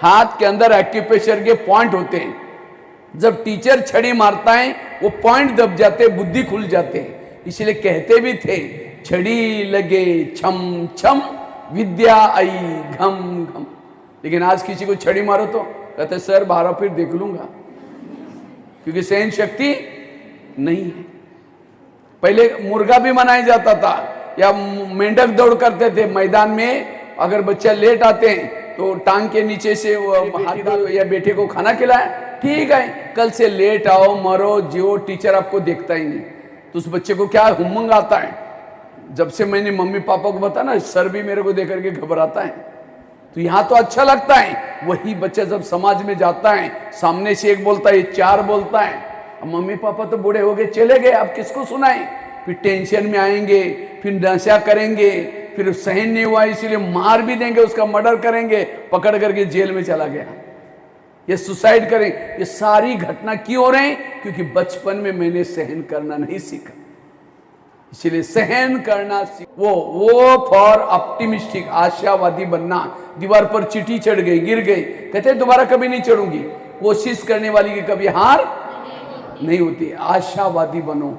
[SPEAKER 2] हाथ के अंदर एक्यूप्रेशर के पॉइंट होते हैं। जब टीचर छड़ी मारता है वो पॉइंट दब जाते, बुद्धि खुल जाते हैं। इसलिए कहते भी थे, छड़ी लगे छम छम, विद्या आई घम घम। लेकिन आज किसी को छड़ी मारो तो कहते सर 12 फिर देख लूंगा, क्योंकि सहन शक्ति नहीं है। पहले मुर्गा भी मनाया जाता था या मेंढक दौड़ करते थे मैदान में। अगर बच्चा लेट आते हैं तो टांग के नीचे से हाथ या बेटे को खाना खिलाया, ठीक है कल से लेट आओ मरो जियो, टीचर आपको देखता ही नहीं। तो उस बच्चे को क्या उमंग आता है। जब से मैंने मम्मी पापा को बताया ना, सर भी मेरे को देख करके घबराता है। तो यहाँ तो अच्छा लगता है, वही बच्चा जब समाज में जाता है, सामने से एक बोलता है, चार बोलता है। अब मम्मी पापा तो बूढ़े हो गए, चले गए, अब किसको सुनाएं? फिर टेंशन में आएंगे, फिर नशा करेंगे, फिर सहन नहीं हुआ इसीलिए मार भी देंगे, उसका मर्डर करेंगे, पकड़ करके जेल में चला गया, ये सुसाइड करें। ये सारी घटना क्यों हो रहे हैं? क्योंकि बचपन में मैंने सहन करना नहीं सीखा। इसलिए सहन करना वो फॉर ऑप्टिमिस्टिक, आशावादी बनना। दीवार पर चींटी चढ़ गई, गिर गई, कहते दोबारा कभी नहीं चढ़ूंगी। कोशिश करने वाली की कभी हार नहीं होती। आशावादी बनो।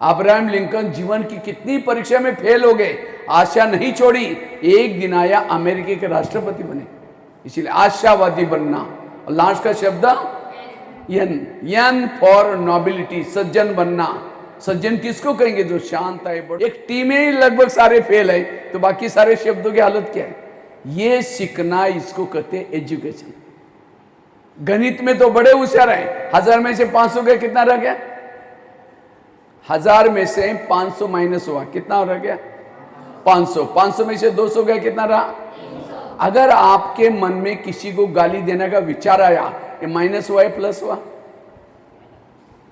[SPEAKER 2] अब्राहम लिंकन जीवन की कितनी परीक्षा में फेल हो गए, आशा नहीं छोड़ी, एक दिन आया अमेरिका के राष्ट्रपति बने। इसलिए आशावादी बनना। और लास्ट का शब्द यन फॉर नॉबिलिटी, सज्जन बनना। सज्जन किसको कहेंगे? जो शांत है। एक टीम में लगभग सारे फेल है, तो बाकी सारे शब्दों की हालत क्या है? ये सीखना, इसको कहते हैं एजुकेशन। गणित में तो बड़े होशियार हैं, 1000 में से 500 गए, कितना रह गया? 1000 में से 500 माइनस हुआ, कितना रह गया? 500। 500 में से 200 गए, कितना रहा? अगर आपके मन में किसी को गाली देने का विचार आया, ये माइनस हुआ है प्लस हुआ?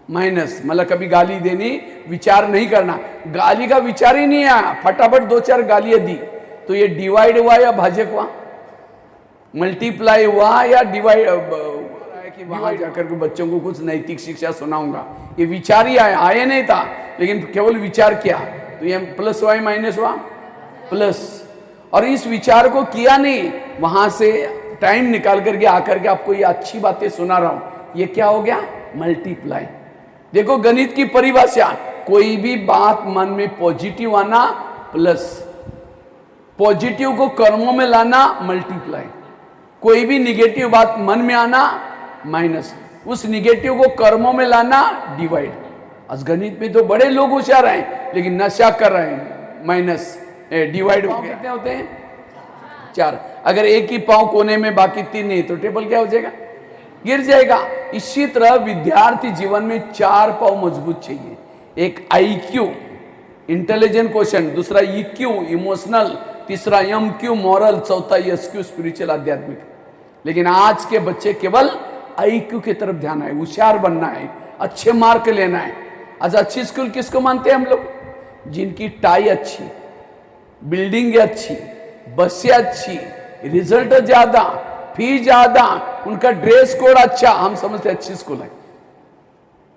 [SPEAKER 2] माइनस, मतलब कभी गाली देनी विचार नहीं करना। गाली का विचार ही नहीं आया, फटाफट 2-4 गालियां दी, तो ये डिवाइड हुआ या भाजक हुआ? मल्टीप्लाई हुआ या डिवाइड? कि वहां जाकर के बच्चों को कुछ नैतिक शिक्षा सुनाऊंगा, ये विचार ही आया नहीं था, लेकिन केवल विचार किया, तो ये प्लस हुआ या माइनस हुआ? प्लस। और इस विचार को किया नहीं, वहां से टाइम निकाल करके आकर के आपको ये अच्छी बातें सुना रहा हूं, ये क्या हो गया? मल्टीप्लाई। देखो गणित की परिभाषा, कोई भी बात मन में पॉजिटिव आना प्लस, पॉजिटिव को कर्मों में लाना मल्टीप्लाई, कोई भी निगेटिव बात मन में आना माइनस, उस निगेटिव को कर्मों में लाना डिवाइड। आज गणित में तो बड़े लोग होशियार हैं, लेकिन नशा कर रहे हैं, माइनस डिवाइड हो गया। कितने होते हैं? 4। अगर एक ही पांव कोने में बाकी 3 नहीं, तो टेबल क्या हो जाएगा? गिर जाएगा। इसी तरह विद्यार्थी जीवन में 4 पांव मजबूत चाहिए। एक IQ इंटेलिजेंट क्वेश्चन, दूसरा EQ इमोशनल, तीसरा MQ मॉरल, चौथा SQ स्पिरिचुअल आध्यात्मिक। लेकिन आज के बच्चे केवल IQ की तरफ ध्यान है, होशियार बनना है, अच्छे मार्क लेना है। आज अच्छी स्कूल किसको मानते हैं हम लोग? जिनकी टाई अच्छी, बिल्डिंग अच्छी, बसें अच्छी, रिजल्ट ज्यादा, फी ज्यादा, उनका ड्रेस कोड अच्छा, हम समझते अच्छी स्कूल है।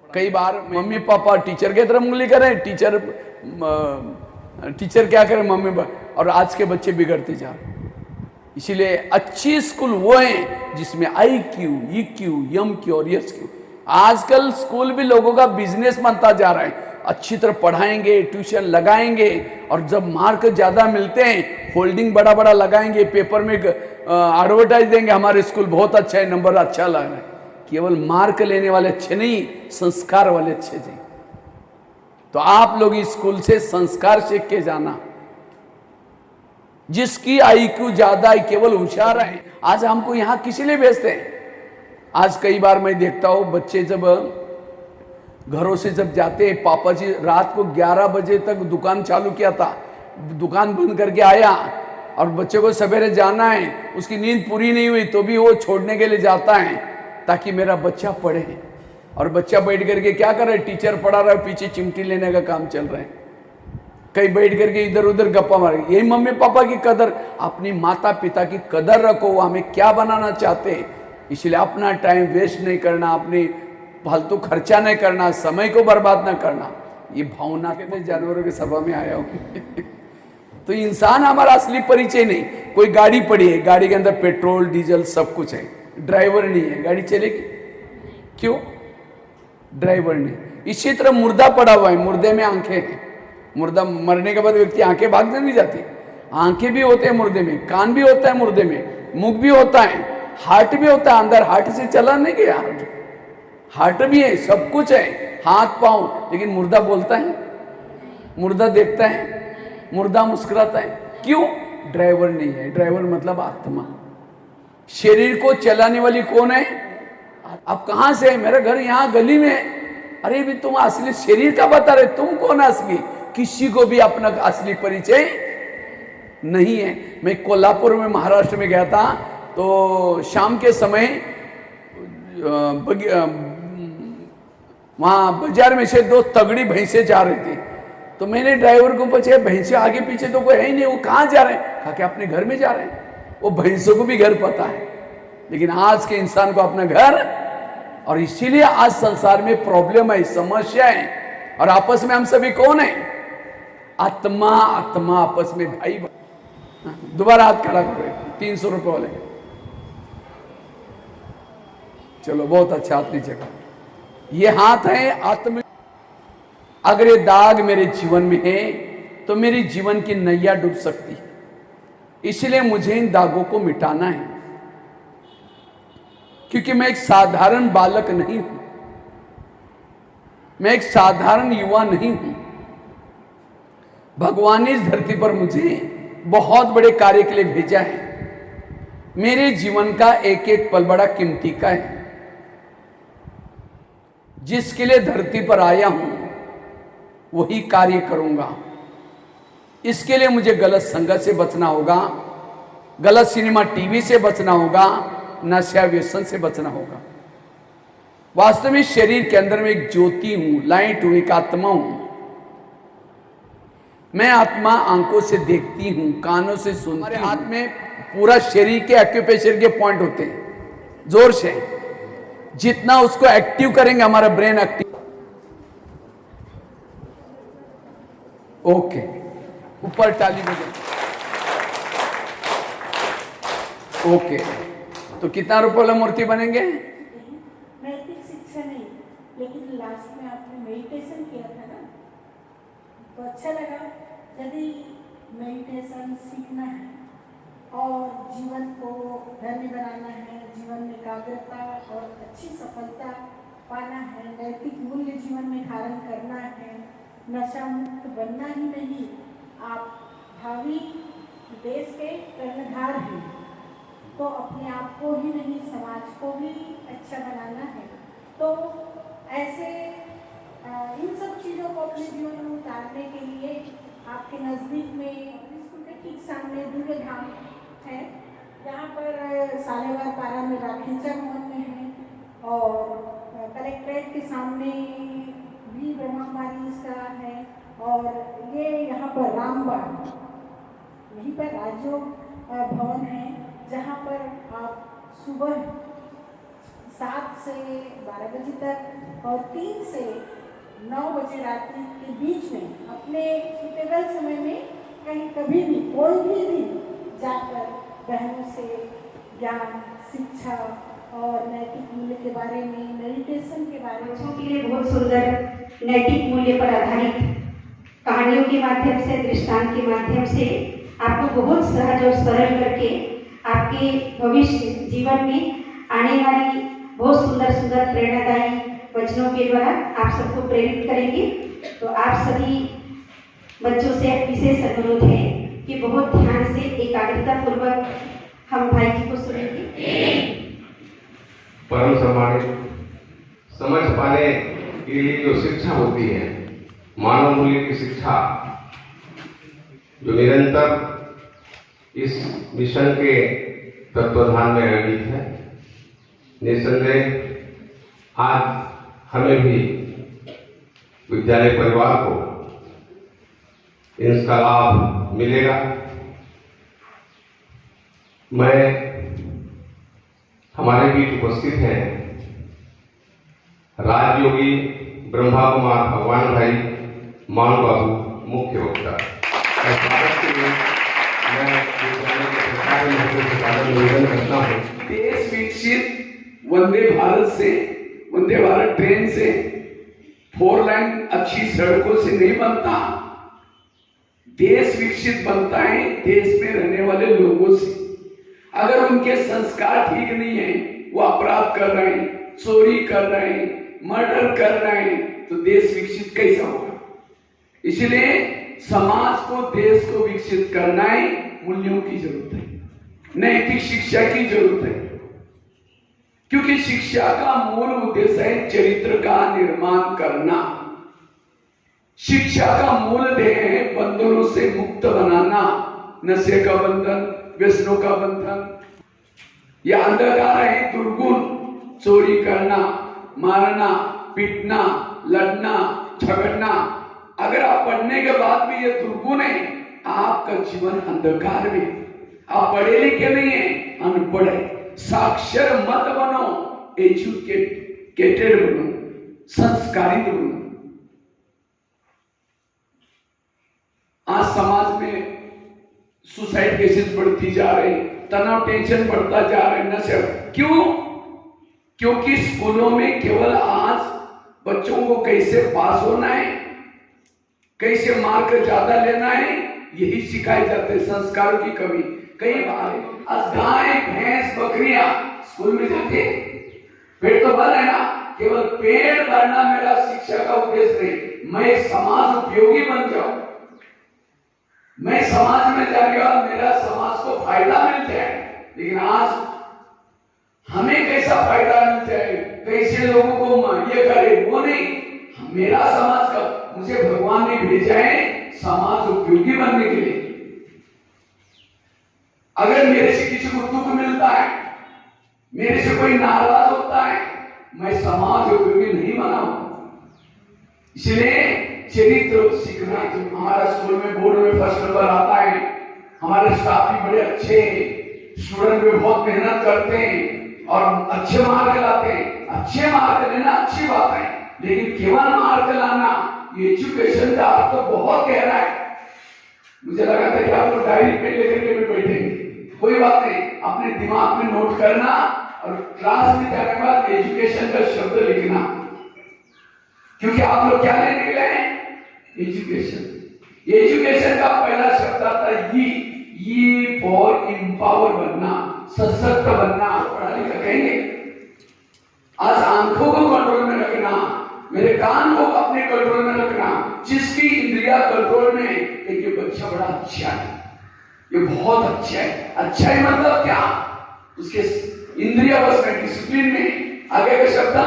[SPEAKER 2] कई बार मम्मी पापा टीचर की तरफ उंगली करें, टीचर क्या करें? Mummy papa. और आज के बच्चे बिगड़ते जा रहे। इसीलिए अच्छी स्कूल वो है जिसमें IQ, EQ, MQ और SQ। आजकल स्कूल भी लोगों का बिजनेस बनता जा रहा है। अच्छी तरह पढ़ाएंगे, ट्यूशन लगाएंगे, और जब मार्क ज्यादा मिलते हैं होल्डिंग बड़ा बड़ा लगाएंगे, पेपर में एडवर्टाइज देंगे, हमारे स्कूल बहुत अच्छा है, नंबर अच्छा लग रहा है। केवल मार्क लेने वाले अच्छे नहीं, संस्कार वाले अच्छे थे। तो आप लोग इस स्कूल से संस्कार सीख के जाना। जिसकी IQ ज्यादा है, केवल होशियार है। आज हमको यहां किसी लिए भेजते हैं? आज कई बार मैं देखता हूं बच्चे जब घरों से जब जाते हैं, पापा जी रात को 11 बजे तक दुकान चालू किया था, दुकान बंद करके आया, और बच्चे को सवेरे जाना है, उसकी नींद पूरी नहीं हुई तो भी वो छोड़ने के लिए जाता है ताकि मेरा बच्चा पढ़े। और बच्चा बैठ करके क्या कर रहा है? टीचर पढ़ा रहा है, पीछे चिमटी लेने का काम चल रहा है, कहीं बैठ करके इधर उधर गप्पा मारे। यही मम्मी पापा की कदर, अपनी माता पिता की कदर रखो, वो हमें क्या बनाना चाहते हैं। इसलिए अपना टाइम वेस्ट नहीं करना, अपनी फालतू खर्चा नहीं करना, समय को बर्बाद न करना। ये भावना के जानवरों की सभा में आया हूं तो इंसान हमारा असली परिचय नहीं। कोई गाड़ी पड़ी है, गाड़ी के अंदर पेट्रोल डीजल सब कुछ है, ड्राइवर नहीं है, गाड़ी चलेगी? क्यों? ड्राइवर नहीं। इसी तरह मुर्दा पड़ा हुआ है, मुर्दे में आंखें हैं। मुर्दा मरने के बाद व्यक्ति आंखें भागने नहीं जाती, आंखें भी होते हैं मुर्दे में, कान भी होता है मुर्दे में, मुख भी होता है, हार्ट भी होता है, अंदर हार्ट से चला नहीं गया, हार्ट भी है, सब कुछ है, हाथ पांव, लेकिन मुर्दा बोलता है, मुर्दा देखता है, मुर्दा मुस्कुराता है। क्यों? ड्राइवर नहीं है। ड्राइवर मतलब आत्मा। शरीर को चलाने वाली कौन है? अब कहां से है? मेरा घर यहां गली में है। अरे भी तुम असली शरीर का बता रहे, तुम कौन असली? किसी को भी अपना असली परिचय नहीं है। मैं कोल्हापुर में महाराष्ट्र में गया था, तो शाम के समय वहां बाजार में से 2 तगड़ी भैंसे जा रही थी। तो मैंने ड्राइवर को पूछा, भैंसे आगे पीछे तो कोई है ही नहीं, वो कहाँ जा रहे हैं? कहा कि अपने घर में जा रहे हैं। वो भैंसों को भी घर पता है, लेकिन आज के इंसान को अपना घर, और इसीलिए आज संसार में प्रॉब्लम है, समस्या है। और आपस में हम सभी कौन है? आत्मा। आत्मा आपस में भाई। दोबारा हाथ खड़ा करो, 300 रुपए वाले। चलो बहुत अच्छा, हाथ नीचे करो। ये हाथ है आत्मा। अगर ये दाग मेरे जीवन में है तो मेरी जीवन की नैया डूब सकती है। इसलिए मुझे इन दागों को मिटाना है। क्योंकि मैं एक साधारण बालक नहीं हूं, मैं एक साधारण युवा नहीं हूं। भगवान ने इस धरती पर मुझे बहुत बड़े कार्य के लिए भेजा है। मेरे जीवन का एक एक पल बड़ा कीमती का है। जिसके लिए धरती पर आया हूं वही कार्य करूंगा। इसके लिए मुझे गलत संगत से बचना होगा, गलत सिनेमा टीवी से बचना होगा, नशा व्यसन से बचना होगा। वास्तव में शरीर के अंदर में एक ज्योति हूं, लाइट हूं, एक आत्मा हूं। मैं आत्मा आंखों से देखती हूं, कानों से सुनती हूं। हमारे हाथ में पूरा शरीर के एक्यूप्रेशर के पॉइंट होते हैं। जोर से जितना उसको एक्टिव करेंगे हमारा ब्रेन एक्टिव। ओके, ऊपर ताली बजाओ। ओके, तो कितना रुपए वाला मूर्ति बनेंगे?
[SPEAKER 1] नैतिक शिक्षा नहीं, लेकिन लास्ट में आपने मेडिटेशन किया था ना, तो अच्छा लगा। यदि मेडिटेशन सीखना है और जीवन को धन्य बनाना है, जीवन में एकाग्रता और अच्छी सफलता पाना है, नैतिक मूल्य जीवन में धारण करना है, नशा मुक्त बनना ही नहीं, आप भावी देश के कर्णधार हैं, तो अपने आप को ही नहीं समाज को भी अच्छा बनाना है। तो ऐसे इन सब चीज़ों को अपने जीवन में उतारने के लिए आपके नज़दीक में स्कूल के ठीक सामने दिव्य धाम है, यहाँ पर सालेवार पारा में राखेचा भवन में है, और कलेक्ट्रेट के सामने भी ब्रह्मा कुमारी इसका है, और ये यहाँ पर रामबाग, यहीं पर राजयोग भवन है, जहाँ पर आप सुबह 7 से 12 बजे तक और 3 से 9 बजे रात्रि के बीच में अपने सुटेबल समय में कहीं कभी भी कोई भी दिन जाकर बहनों से ज्ञान, शिक्षा और नैतिक मूल्य के बारे में, मेडिटेशन के बारे में,
[SPEAKER 8] बच्चों के लिए बहुत सुंदर नैतिक मूल्य पर आधारित कहानियों के माध्यम से, दृष्टांत के माध्यम से आपको बहुत सहज और सरल करके आपके भविष्य जीवन में आने वाली बहुत सुंदर सुंदर प्रेरणादायी वचनों के द्वारा आप सबको प्रेरित करेंगे। तो आप सभी बच्चों से विशेष अनुरोध है कि बहुत ध्यान से एकाग्रता पूर्वक हम भाई जी को सुनेंगे।
[SPEAKER 9] परम सम्मानित, समझ पाने के लिए जो शिक्षा होती है, मानव मूल्य की शिक्षा, जो निरंतर इस मिशन के तत्वाधान में आयोजित है, निसंदेह आज हमें भी विद्यालय परिवार को इसका लाभ मिलेगा। मैं हमारे बीच उपस्थित हैं राजयोगी ब्रह्मा कुमार भगवान भाई मान बाबू, मुख्य वक्ता। निवेदन करता हूँ,
[SPEAKER 2] देश विकसित वंदे भारत से, वंदे भारत ट्रेन से, 4 लाइन अच्छी सड़कों से नहीं बनता। देश विकसित बनता है देश में रहने वाले लोगों से। अगर उनके संस्कार ठीक नहीं है, वो अपराध कर रहे हैं, चोरी कर रहे हैं, मर्डर कर रहे हैं, तो देश विकसित कैसा होगा? इसलिए समाज को, देश को विकसित करना है, मूल्यों की जरूरत है, नैतिक शिक्षा की जरूरत है। क्योंकि शिक्षा का मूल उद्देश्य है चरित्र का निर्माण करना। शिक्षा का मूल ध्येय है बंधनों से मुक्त बनाना, नशे का बंधन, व्यसनों का बंधन। यह अंधकार है, दुर्गुण, चोरी करना, मारना, पीटना, लड़ना, झगड़ना। अगर आप पढ़ने के बाद भी ये दुर्गुण है, आपका जीवन अंधकार में। आप पढ़े लिखे नहीं है, अनपढ़ है। साक्षर मत बनो, एजुकेटेड बनो, संस्कारित बनो। आज समाज में सुसाइड केसेस बढ़ती जा रहे, तनाव, टेंशन बढ़ता जा रहा है, नशा। क्यों? क्योंकि स्कूलों में केवल आज बच्चों को कैसे पास होना है, कैसे मार्क ज्यादा लेना है, यही सिखाए जाते। संस्कारों की कमी। कई बार गाय, भैंस, बकरियां स्कूल में जाते, पेट तो भर है ना, केवल पेट भरना मेरा शिक्षा का उद्देश्य नहीं, मैं समाज उपयोगी बन जाऊं, मैं समाज में जाके और मेरा समाज को फायदा मिल जाए। लेकिन आज हमें कैसा फायदा मिल जाए, कैसे लोगों को ये करे, वो नहीं, मेरा समाज का, मुझे भगवान ने भेजा है समाज उपयोगी बनने के लिए। अगर मेरे से किसी को दुख मिलता है, मेरे से कोई नाराज होता है, मैं समाज उपयोगी नहीं बनाऊं। इसलिए चरित्र सीखना, हमारा स्कूल में बोर्ड में फर्स्ट नंबर आता है, हमारे स्टाफ भी बड़े अच्छे हैं, स्टूडेंट भी बहुत मेहनत करते हैं और अच्छे मार्क लाते हैं। अच्छे मार्क लेना अच्छी बात है, लेकिन केवल मार्क लाना, ये एजुकेशन का अर्थ तो बहुत गहरा है। मुझे लगा था कि आप लोग डायरी पे लेकर के भी बैठेंगे, कोई बात नहीं, अपने दिमाग में नोट करना और क्लास में जाने के बाद एजुकेशन का शब्द लिखना, क्योंकि आप लोग क्या लेने के लिए हैं? एजुकेशन। एजुकेशन का पहला शब्द आता है ई फॉर एम्पावर बनना, सशक्त बनना, पढ़ा लिखा कहेंगे। आज आंखों को कंट्रोल में रखना, मेरे कान को अपने कंट्रोल में रखना, जिसकी इंद्रिया कंट्रोल में है, ये बच्चा बड़ा अच्छा है, ये बहुत अच्छा है। अच्छा है मतलब क्या? उसके इंद्रिया बस में, डिसिप्लिन में। आगे का शब्द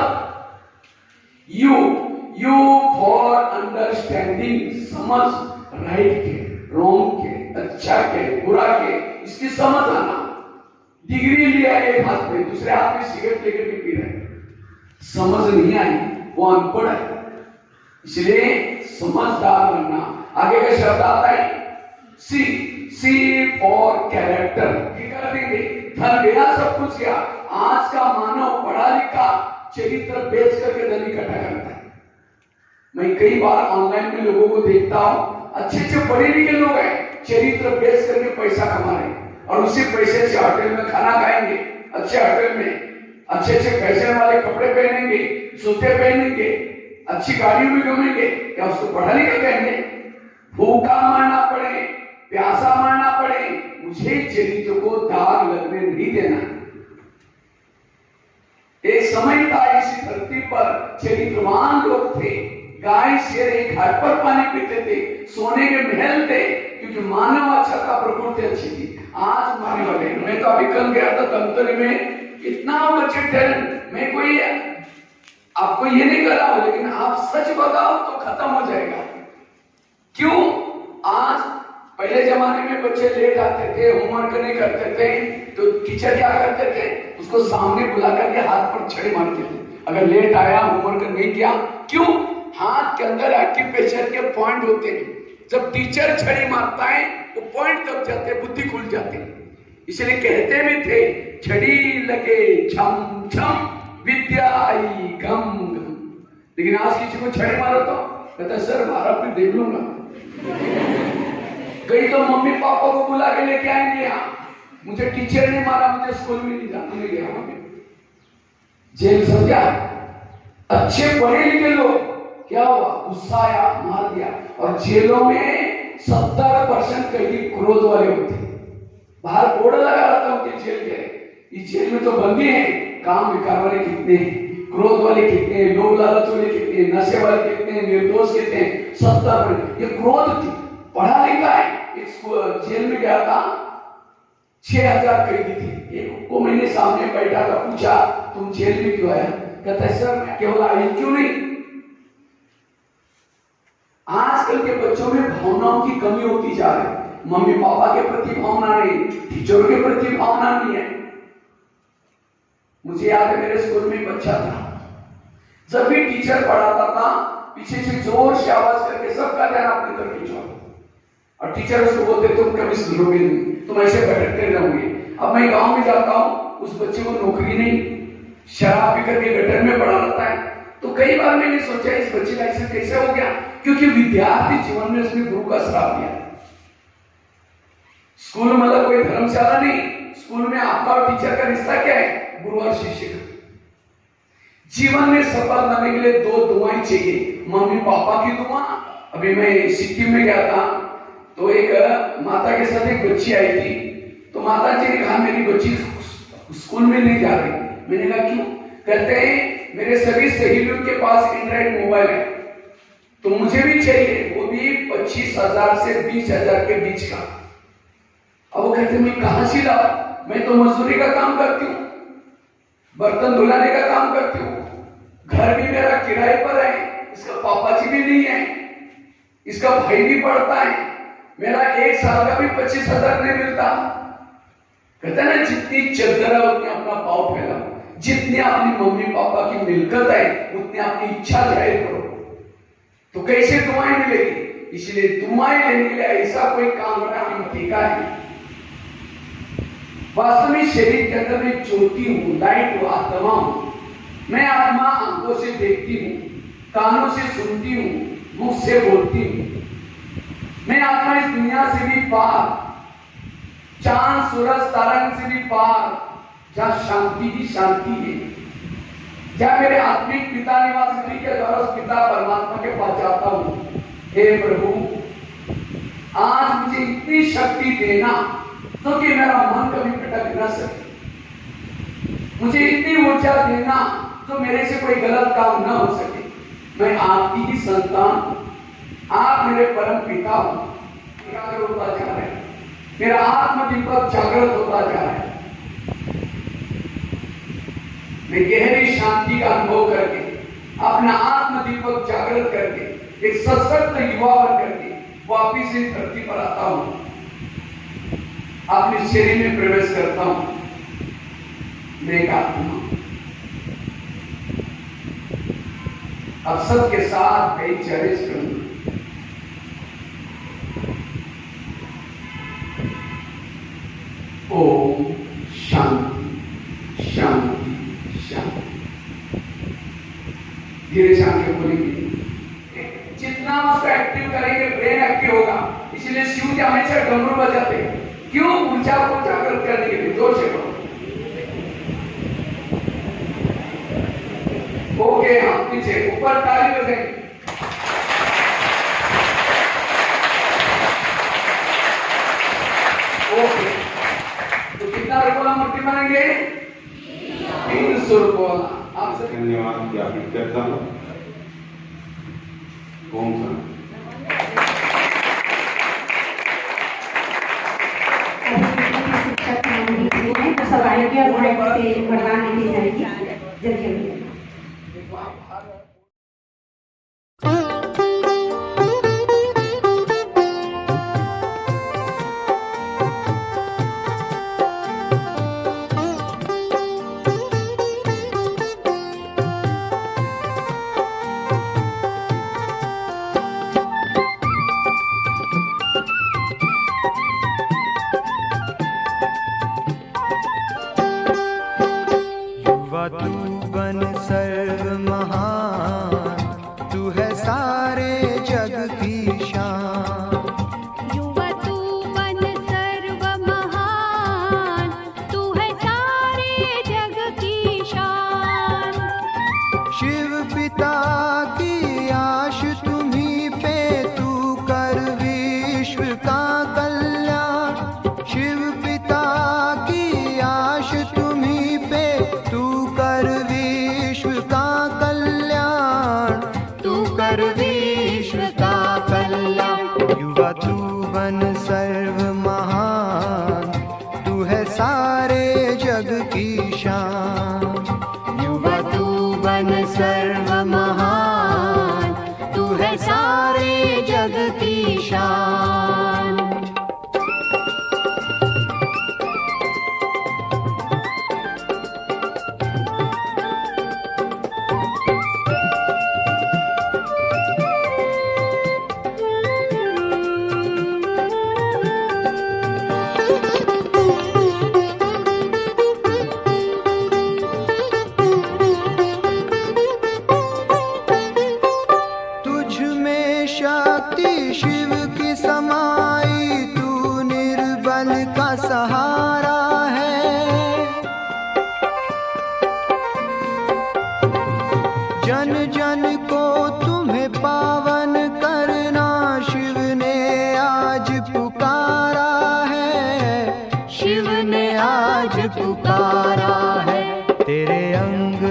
[SPEAKER 2] यू फॉर अंडरस्टैंडिंग, समझ, राइट के, रॉन्ग के, अच्छा के, बुरा के, इसकी समझ आना। डिग्री लिया एक हाथ में, दूसरे हाथ में सिगरेट लेकर के पी रहे, समझ नहीं आई, वो अनपढ़ है। इसलिए समझदार बनना। आगे का शब्द आता है सी फॉर कैरेक्टर। कर देंगे, धन गया, सब कुछ गया। आज का मानव पढ़ा लिखा चरित्र बेच करके धन इकट्ठा करता है। मैं कई बार ऑनलाइन में लोगों को देखता हूं, अच्छे अच्छे पढ़े लिखे लोग हैं, चरित्र बेच करके पैसा कमा रहे हैं और उसी पैसे से होटल में खाना खाएंगे, अच्छे होटल में अच्छे अच्छे पैसे वाले कपड़े पहनेंगे, जूते पहनेंगे, अच्छी गाड़ी में घूमेंगे। क्या उसको पढ़ा लिखा कहेंगे? भूखा मरना पड़े, प्यासा मरना पड़े, मुझे चरित्र को दाग लगने नहीं देना। एक समय था इसी धरती पर चरित्रवान लोग थे, गाय शेर एक हाथ पर पानी पीते थे, सोने के महल थे, क्योंकि मानव अच्छा था, प्रकृति अच्छी थी। आज माने वाले, मैं तो अभी कल गया था तंतरी में, इतना अच्छे टैलेंट, मैं कोई आपको ये नहीं कर रहा हूं, लेकिन आप सच बताओ तो खत्म हो जाएगा। क्यों? आज पहले जमाने में बच्चे लेट आते थे, होमवर्क नहीं करते थे, तो टीचर क्या करते थे? उसको सामने बुला करके हाथ पर छड़ी मारते थे। अगर लेट आया, होमवर्क नहीं किया, क्यों? हाथ के अंदर एक्यूप्रेशर के पॉइंट होते हैं, जब टीचर छड़ी मारता है वो पॉइंट दब जाते हैं, बुद्धि खुल जाती है। इसलिए कहते भी थे, छड़ी लगे छम छम, विद्या आई गम गम। लेकिन आज किसी को छड़ी मारो तो कहता सर मारा, फिर देख लूंगा। कई तो मम्मी पापा को बुला के लेके आएंगे यहाँ, मुझे टीचर ने मारा, मुझे स्कूल में नहीं जाना, नहीं गया मम्मी। जेल समझा? अच्छे पढ़े लिखे लोग, क्या हुआ? गुस्सा आया, मार दिया। और जेलों में 70% कैदी क्रोध वाले होते हैं। बाहर बोर्ड लगा रहता है उनके जेल के, इस जेल में तो बंदी है, काम विकार वाले कितने हैं, क्रोध वाले कितने हैं, लोभ लालच वाले कितने हैं, नशे वाले कितने हैं, निर्दोष कितने हैं, 70%। ये क्रोध थी, पढ़ा लिखा है। एक जेल में गया था, 6000 कैदी थे, एक को मैंने सामने बैठा था, पूछा तुम जेल में क्यों आया? कहता है सर मैं केवल आई क्यों नहीं। आजकल के बच्चों में भावनाओं की कमी होती जा रही है, मम्मी पापा के प्रति भावना नहीं, टीचरों के प्रति भावना नहीं है। मुझे याद है मेरे स्कूल में बच्चा था, जब भी टीचर पढ़ाता था पीछे से जोर से आवाज करके सबका ध्यान अपनी तरफ खींचो, और टीचर उसको बोलते तुम कभी सुनोगे नहीं, तुम ऐसे भटकते रहोगे। अब मैं गांव में जाता हूं, उस बच्चे को नौकरी नहीं, शराब पी करके गटर में पड़ा रहता है। तो कई बार मैंने सोचा इस बच्चे का ऐसा कैसे हो गया? क्योंकि विद्यार्थी जीवन में उसने गुरु का श्राप दिया। स्कूल मतलब कोई धर्मशाला नहीं, स्कूल में आपका और टीचर का रिश्ता क्या है? गुरु और शिष्य का। जीवन में सफल बनने के लिए 2 दुआएं चाहिए, मम्मी पापा की दुआ। अभी मैं सिक्किम में गया था, तो एक माता के साथ एक बच्ची आई थी, तो माता जी ने कहा मेरी बच्ची स्कूल में नहीं जा रही। मैंने कहा क्यों? कहते हैं मेरे सभी सहेलियों के पास एंड्रॉइड मोबाइल है, तो मुझे भी चाहिए, वो भी 25,000 से 20,000 के बीच का। अब वो कहते मैं कहां से लाऊं, मैं तो मजदूरी का काम करती हूँ, बर्तन धुलाने का काम करती हूँ, घर भी मेरा किराए पर है, इसका पापा जी भी नहीं है, इसका भाई भी पढ़ता है, मेरा 1 साल का भी 25,000 नहीं मिलता। कहते ना जितनी चद्दर है उतनी अपना पाँव फैला, जितनी अपनी मम्मी पापा की मिलकत है उतनी अपनी इच्छा जाहिर करो, तो कैसे दुआएं मिलेगी। इसलिए दुआएं लेने के लिए ऐसा कोई काम करना तरीका है। वास्तव में शरीर के अंदर मैं ज्योति हूं, लाइट हूं, आत्मा हूं। मैं आत्मा आंखों से देखती हूँ, कानों से सुनती हूँ, मुख से बोलती हूँ। मैं आत्मा इस दुनिया से भी पार, चांद सूरज तारंग से भी पार, जहाँ शांति ही शांति है, जहाँ मेरे आत्मिक पिता निवास करने के द्वारा उस पिता परमात्मा के पास जाता हूँ। हे प्रभु, आज मुझे इतनी शक्ति देना तो कि मेरा मन कभी भटक न सके, मुझे इतनी ऊर्जा देना तो मेरे से कोई गलत काम न हो सके। मैं आपकी ही संतान, आप मेरे परम पिता हो। जागृत होता जा रहा है, मेरा आत्मदीपक जागृत होता जा रहा है। मैं गहरी शांति का अनुभव करके, अपना आत्मदीपक जागृत करके, एक सशक्त युवा बन करके वापिस इस धरती पर आता हूं, अपने शरीर में प्रवेश करता हूं। मैं एक आत्मा अब सबके साथ मैं चरित करूंगा। ओम शांति शांति शांति। धीरे से आंखें खोलेंगे, जितना उसको एक्टिव करेंगे ब्रेन एक्टिव होगा। इसलिए शिव जी हमेशा डमरू बजाते हैं, क्यों? ऊर्जा को जागृत करने के लिए। जोर से करो। ओके, हम पीछे ऊपर ताली बजाएंगे। ओके, तो कितना रुपया मूर्ति बनेंगे? 300 रुपया। आप सभी
[SPEAKER 9] धन्यवाद ज्ञापित करता हूँ। ओम शांति।
[SPEAKER 8] तो सब आएंगे और वहाँ से वरदान लेके जाएंगे। जल्दी
[SPEAKER 10] तू बन सर्व महान, तू है सारे जग की शान।
[SPEAKER 11] युवा तू बन सर्व महान, तू है सारे जग की शान।
[SPEAKER 10] शिव पिता की आश तुम्हीं पे, तू कर विश्व का कल्याण। शिव पिता की आश तुम्हीं पे, तू कर विश्व का कल्याण, तू कर विश्व का कल्याण। युवा तू बन सर्व महान, तू है सारे जग की शान। युवा तू बन सर्व महान, तू है सारे जग की शान। शक्ति शिव की समाई, तू निर्बल का सहारा है। जन जन को तुम्हें पावन करना, शिव ने आज पुकारा है। शिव ने आज पुकारा है। तेरे अंग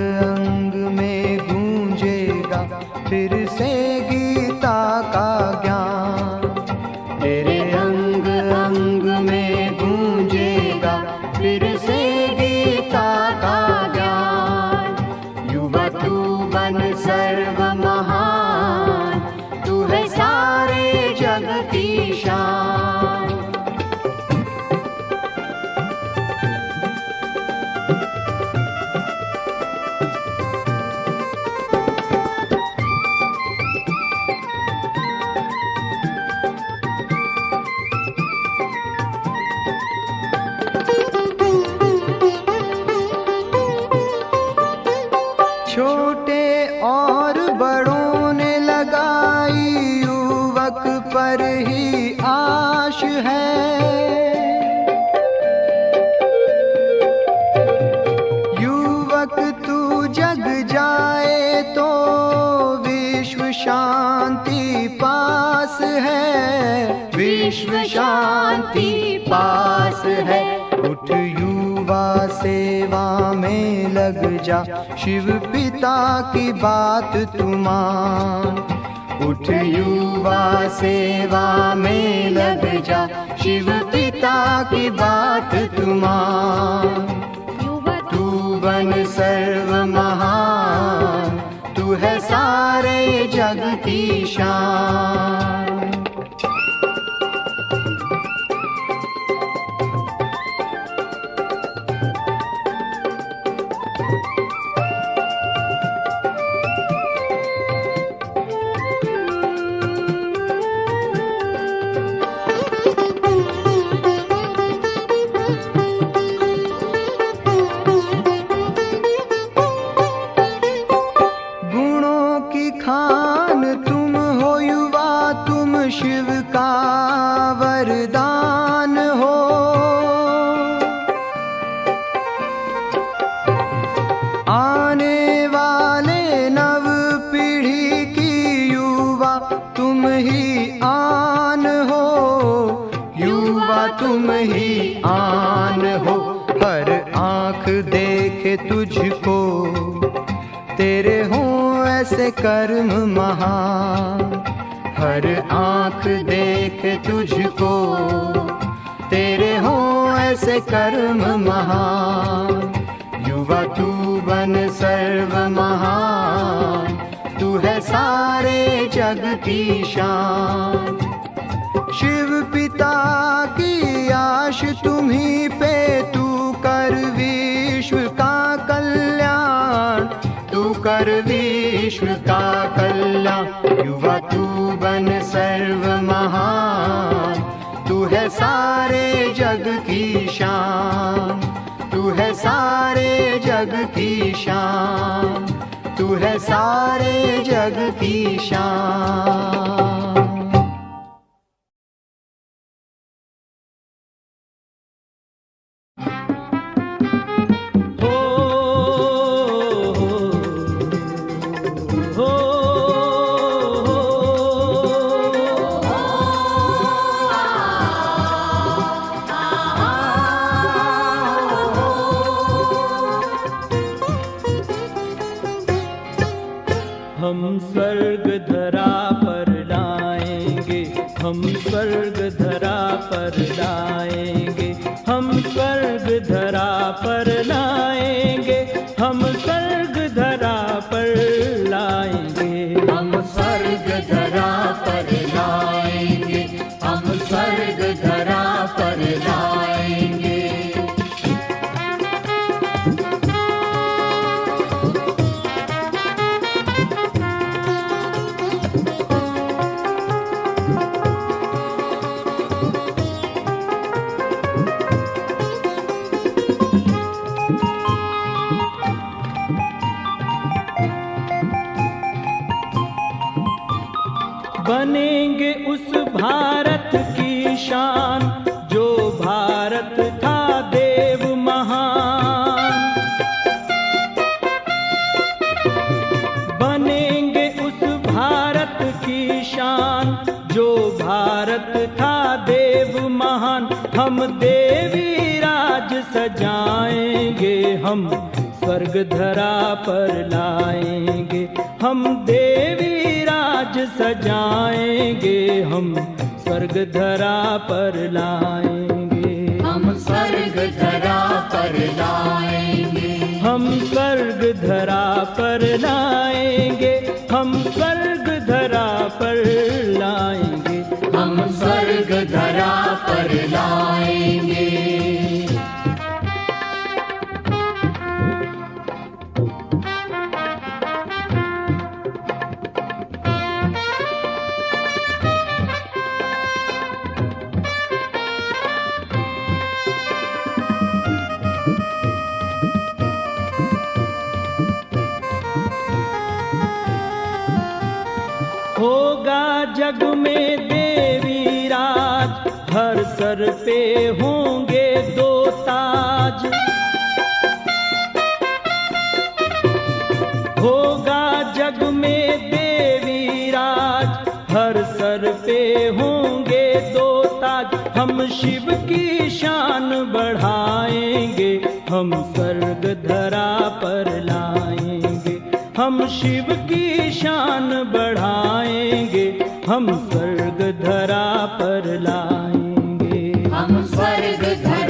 [SPEAKER 10] छोटे और बड़ों ने लगाई युवक पर ही आश है। युवक तू जग जाए तो विश्व शांति पास है, विश्व शांति पास है। उठ युवा सेवा में लग जा, शिव पिता की बात तू मान। उठ युवा सेवा में लग जा, शिव पिता की बात तू मान। तू बन सर्व महान, तू है सारे जग की शान। खान तुम हो युवा, तुम शिव का वरदान हो। आने वाले नव पीढ़ी की युवा तुम ही आन हो, युवा तुम ही आन हो। हर आँख देखे तुझको, तेरे हों ऐसे कर्म महान। हर आँख देख तुझको, तेरे हों ऐसे कर्म महान। युवा तू बन सर्व महान, तू है सारे जग की शान। शिव पिता की आश तुम्हीं पे, तू कर विश्व का कल्याण, तू कर विश्व का कल्याण। युवा तू बन सर्व महान, तू है सारे जग की शान। तू है सारे जग की शान, तू है सारे जग की शान।
[SPEAKER 12] हम स्वर्ग धरा पर लाएंगे, हम स्वर्ग धरा पर लाएंगे, हम स्वर्ग धरा पर लाएंगे, हम स्वर्ग धरा पर लाएंगे,
[SPEAKER 13] हम स्वर्ग धरा पर लाएंगे, हम स्वर्ग धरा पर लाएंगे।
[SPEAKER 12] बनेंगे उस भारत की शान, जो भारत था देव महान। बनेंगे उस भारत की शान, जो भारत था देव महान। हम देवी राज सजाएंगे, हम स्वर्ग धरा पर लाएंगे, हम देवी राज सजाएंगे, हम स्वर्ग धरा पर लाएंगे,
[SPEAKER 13] हम स्वर्ग धरा पर लाएंगे,
[SPEAKER 12] हम स्वर्ग धरा पर लाएंगे, हम स्वर्ग धरा पर लाएंगे,
[SPEAKER 13] हम स्वर्ग धरा पर लाएंगे।
[SPEAKER 12] जग में देवी राज, हर सर पे होंगे दो ताज। होगा जग में देवी राज, हर सर पे होंगे दो ताज। हम शिव की शान बढ़ाएंगे, हम स्वर्ग धरा पर लाएंगे। हम शिव की शान बढ़ाएंगे, हम स्वर्ग धरा पर लाएंगे।
[SPEAKER 13] हम स्वर्ग धरा